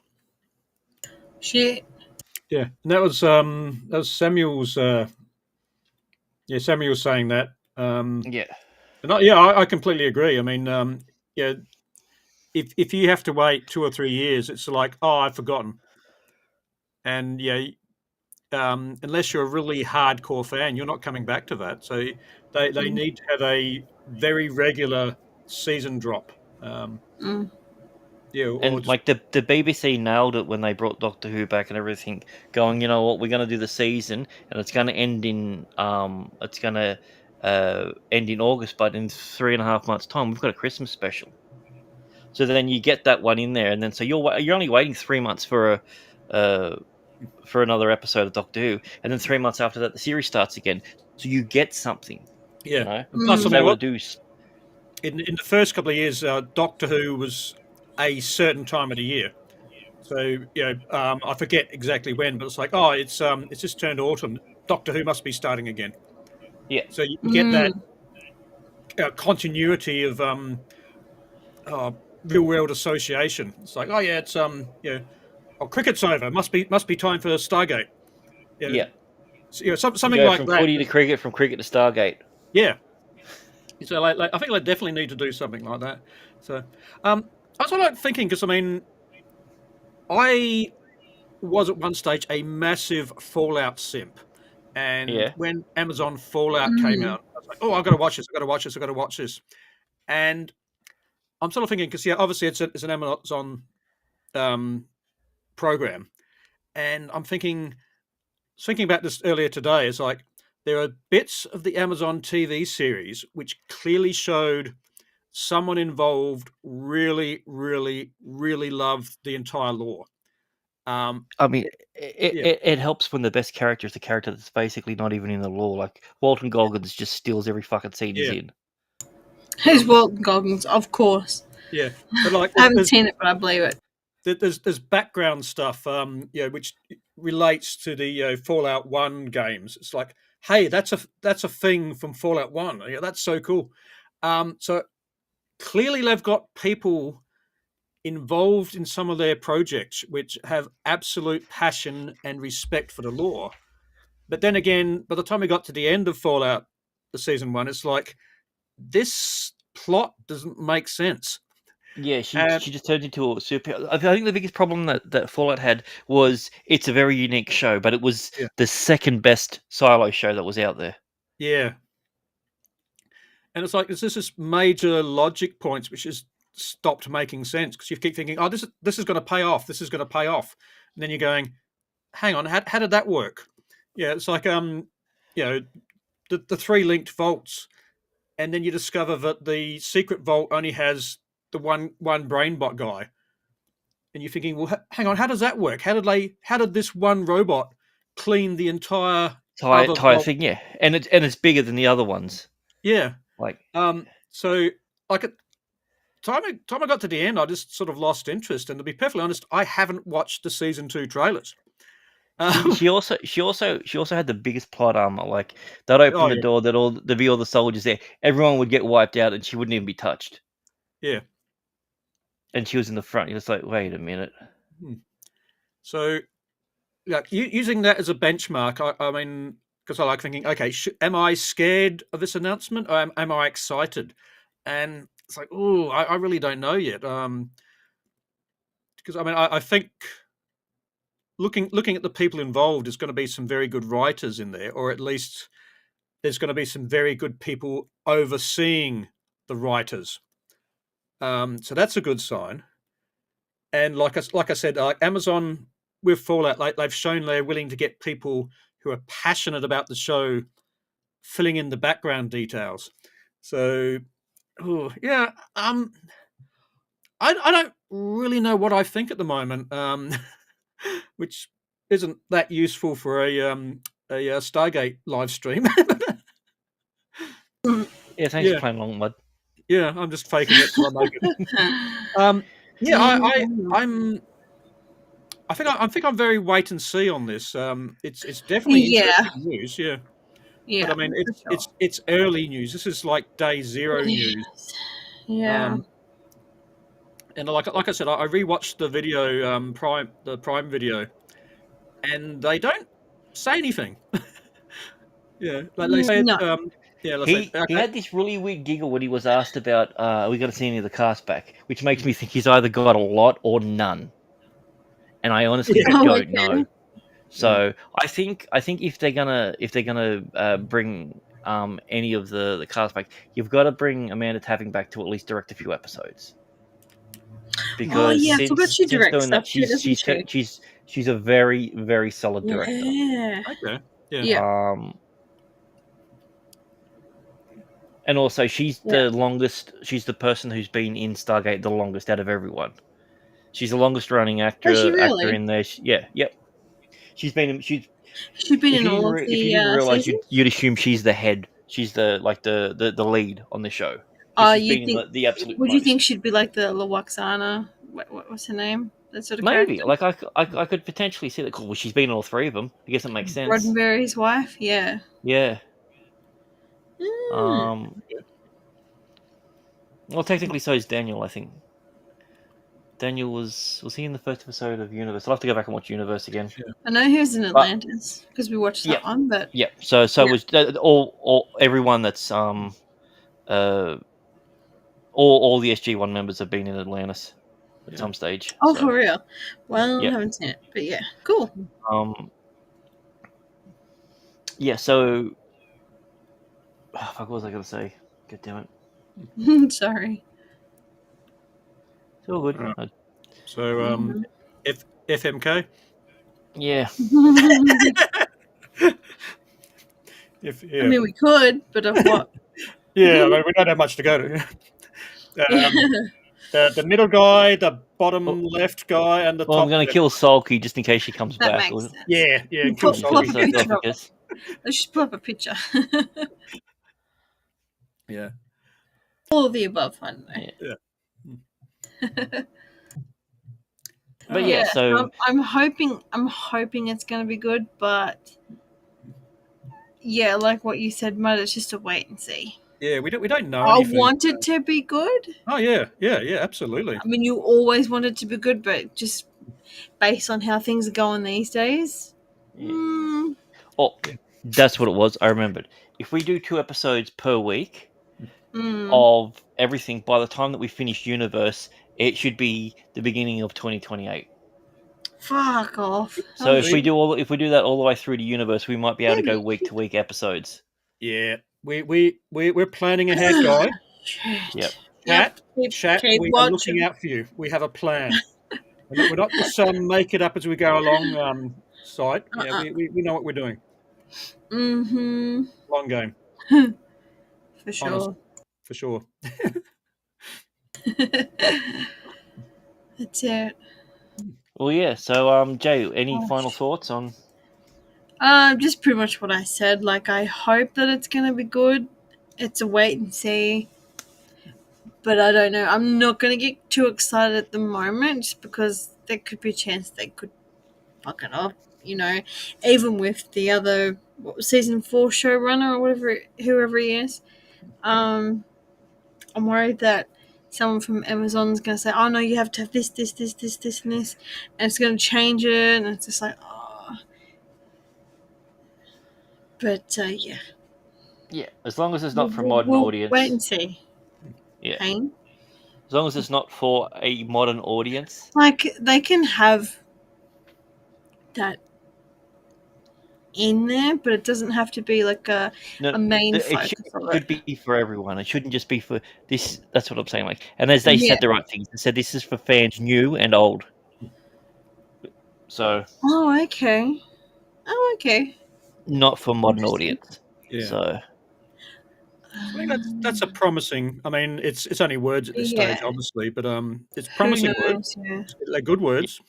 Shit. Yeah. And that was Samuel's. Samuel saying that. Yeah, I completely agree. I mean, yeah, if you have to wait 2 or 3 years, it's like, oh, I've forgotten. And yeah, unless you're a really hardcore fan, you're not coming back to that. So they Mm, need to have a very regular season drop. mm. Yeah, or and just like the BBC nailed it when they brought Doctor Who back and everything, going, you know what, we're going to do the season and it's going to end in August, but in 3.5 months' time, we've got a Christmas special. So then you get that one in there, and then so you're only waiting 3 months uh, for another episode of Doctor Who, and then 3 months after that, the series starts again. So you get something, yeah. And if plus, I they mean, were Mm. to do. in the first couple of years, Doctor Who was a certain time of the year. So I forget exactly when, but it's like, oh, it's just turned autumn. Doctor Who must be starting again. Yeah. So you get that Mm. continuity of real world association. It's like, oh yeah, it's oh, cricket's over. Must be time for Stargate. Yeah, Yeah. so, You something go like from that. footy to cricket, from cricket to Stargate. Yeah. So like I think they definitely need to do something like that. So I was like thinking, because I mean, I was at one stage a massive Fallout simp, and Yeah. when Amazon Fallout came Mm. out, I was like, oh, I've got to watch this. I've got to watch this. I've got to watch this. And I'm sort of thinking, because yeah, obviously it's an Amazon um, program, and I'm thinking about this earlier today. It's like there are bits of the Amazon TV series which clearly showed someone involved really, really, really loved the entire lore. I mean, it, Yeah, it, it helps when the best character is the character that's basically not even in the lore. Like Walton Goggins just steals every fucking scene he's yeah, in. but Who's Walton Goggins? Of course. yeah, but like I haven't seen it, but I believe it. there's background stuff, which relates to the Fallout One games. It's like, hey, that's a thing from Fallout One. Yeah, that's so cool. So clearly they've got people involved in some of their projects which have absolute passion and respect for the lore. But then again, by the time we got to the end of Fallout, the season one, it's like this plot doesn't make sense. Yeah, she And she just turned into a super. I think the biggest problem that Fallout had was it's a very unique show, but it was yeah, the second best silo show that was out there. yeah, and it's like there's this major logic points which has stopped making sense, because you keep thinking, oh, this is going to pay off, this is going to pay off, and then you're going, hang on, how did that work? Yeah, it's like the three linked vaults, and then you discover that the secret vault only has the one brainbot guy, and you're thinking, well, hang on, how does that work? How did this one robot clean the entire other Entire vault? thing, yeah, and it's bigger than the other ones. Yeah. Like So like at time I got to the end, I just sort of lost interest. And to be perfectly honest, I haven't watched the season 2 trailers. she also had the biggest plot armor. Like they'd open Oh the door, there'd be all the soldiers there. Everyone would get wiped out, and she wouldn't even be touched. yeah. And she was in the front. You're just like, wait a minute. Hmm. So like using that as a benchmark, I mean, because I like thinking, okay, am I scared of this announcement, or am I excited? And it's like, oh, I really don't know yet. Because I mean, I think looking at the people involved, there's going to be some very good writers in there, or at least there's going to be some very good people overseeing the writers. So that's a good sign. And like I said, Amazon with Fallout, like they've shown they're willing to get people who are passionate about the show filling in the background details. So, yeah, I don't really know what I think at the moment, which isn't that useful for a Stargate live stream. Yeah, thanks for Yeah, playing along, Mud. yeah, I'm just faking it till I make it. Yeah, I'm. I think I'm very wait and see on this. It's definitely Yeah. interesting news, yeah. Yeah. But I mean, for sure. it's early news. This is like day zero news. Yeah. And like I said, I rewatched the video, the Prime video, and they don't say anything. Yeah, like they say, No. yeah, they say, He okay, had this really weird giggle when he was asked about, are we going to see any of the cast back? Which makes me think he's either got a lot or none. And I honestly Yeah. Oh, don't okay. know. So I think if they're gonna bring any of the cast back, you've got to bring Amanda Tapping back to at least direct a few episodes. Because yeah, I forgot she since directs doing that, stuff too, doesn't she? she's a very, very solid director. Yeah. Okay, yeah, Yeah. And also she's the longest. She's the person who's been in Stargate the longest out of everyone. She's the longest running actor Oh, she really? in there. Yep. She's been in. She's been in all of If you didn't the realize, seasons? you'd assume she's the head. She's the lead on the show. Oh, She's you been think? in the absolute Would you most. think she'd be like the Lawaxana? What's her name? that sort of Maybe. character. Like I could potentially see that. Cool. Well, she's been in all three of them. I guess it makes sense. Roddenberry's wife, yeah. Yeah. Mm. Well, technically, so is Daniel. I think Daniel was he in the first episode of Universe? I'll have to go back and watch Universe again. I know he was in Atlantis because we watched Yeah. that one, but Yeah. So Yeah. was all everyone that's all the SG1 members have been in Atlantis at some stage. oh, so, for real. Well, Yeah. I haven't seen it, but yeah, cool. Yeah. So, fuck, what was I going to say? God damn it. Sorry. It's all good. Alright. So, FMK. Yeah. I mean, we could, but of what? Yeah, I mean, we don't have much to go to. The middle guy, the bottom left guy, and the Well, top. I'm going to left. kill Sulky just in case she comes That back. makes sense. Yeah, You kill put- Sulky. flip a picture of Sarcophagus. Let's just pull up a picture. Yeah. All of the above, I don't know. Yeah. But yeah, so I'm hoping it's going to be good, but yeah, like what you said, Mud, it's just a wait and see. Yeah, we don't know I anything. want it to be good. Oh yeah, absolutely. I mean, you always want it to be good, but just based on how things are going these days. Yeah. Oh, that's what it was. I remembered. If we do 2 episodes per week of everything, by the time that we finish Universe, it should be the beginning of 2028. Fuck off. So if we do that all the way through to Universe, we might be able to go week to week episodes. Yeah, we're planning ahead, guys. Yep. Chat. Keep We are watching. looking out for you. We have a plan. We're not just make it up as we go along. Site. Yeah, we know what we're doing. Mm-hmm. Long game. For sure. Honest. For sure. That's it. Well, yeah. So, Jay, any final thoughts on? Just pretty much what I said. Like, I hope that it's gonna be good. It's a wait and see. But I don't know. I'm not gonna get too excited at the moment, just because there could be a chance they could fuck it up. You know, even with the other season 4 showrunner or whoever he is. I'm worried that someone from Amazon's going to say, oh no, you have to have this, and this, and it's going to change it, and it's just like, oh. But, yeah. Yeah, as long as it's not for a modern audience. Wait and see. Yeah. Pain. As long as it's not for a modern audience. Like, they can have that in there, but it doesn't have to be like a main focus. It should be for everyone. It shouldn't just be for this. That's what I'm saying. Like, and as they said the right things, they said this is for fans new and old. So. Oh, okay. Not for modern audience. Yeah. So. I think that's a promising. I mean, it's only words at this stage, obviously, but it's promising words. They're good words.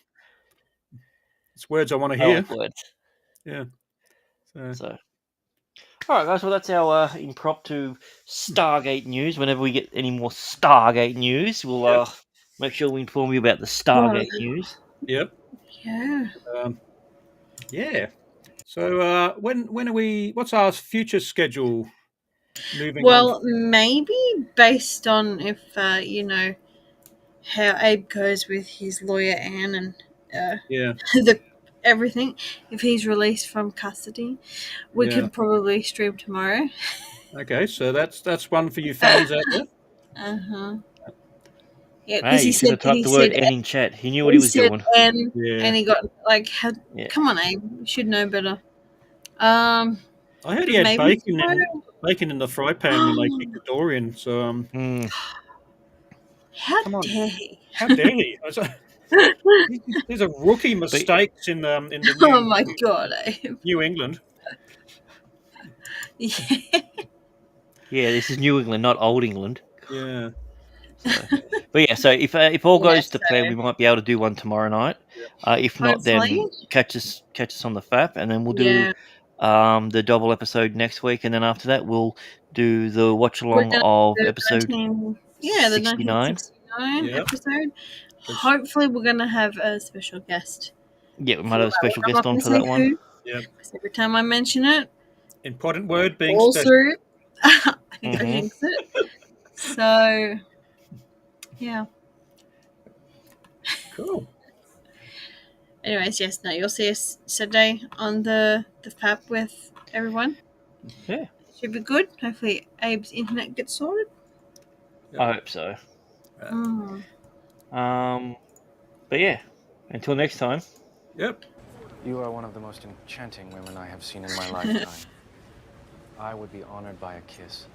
It's words I want to hear. Words. Yeah. So. All right, guys. Well, that's our impromptu Stargate news. Whenever we get any more Stargate news, we'll make sure we inform you about the Stargate news. Yep. Yeah. Yeah. So when are we? What's our future schedule? Moving well, on? Maybe based on if you know how Abe goes with his lawyer Anne and everything. If he's released from custody, we can probably stream tomorrow. Okay, so that's one for you fans out there. Yeah, because he should have typed the word N in chat. He knew what he was doing. And he got like, come on, Abe, you should know better. I heard he had bacon in the fry pan when they kicked the door in. So how dare he? How dare he? These are rookie mistakes in the oh my god, Abe. New England. Yeah, this is New England, not Old England. Yeah. But yeah, so if all goes to plan, we might be able to do one tomorrow night. If not, then catch us on the FAP, and then we'll do the double episode next week, and then after that we'll do the watch along of episode 69. Yep. episode. Hopefully, we're going to have a special guest. Yeah, we might have a special I'm guest not on going to for say that one. who, Yep. because every time I mention it, Important word being falls special. through. I think I Mhm. jinxed it. So, yeah. Cool. Anyways, yes, no, you'll see us Saturday on the pub with everyone. Yeah, Should be good. Hopefully, Abe's internet gets sorted. I hope so. Mm. But yeah, until next time. Yep. You are one of the most enchanting women I have seen in my lifetime. I would be honored by a kiss.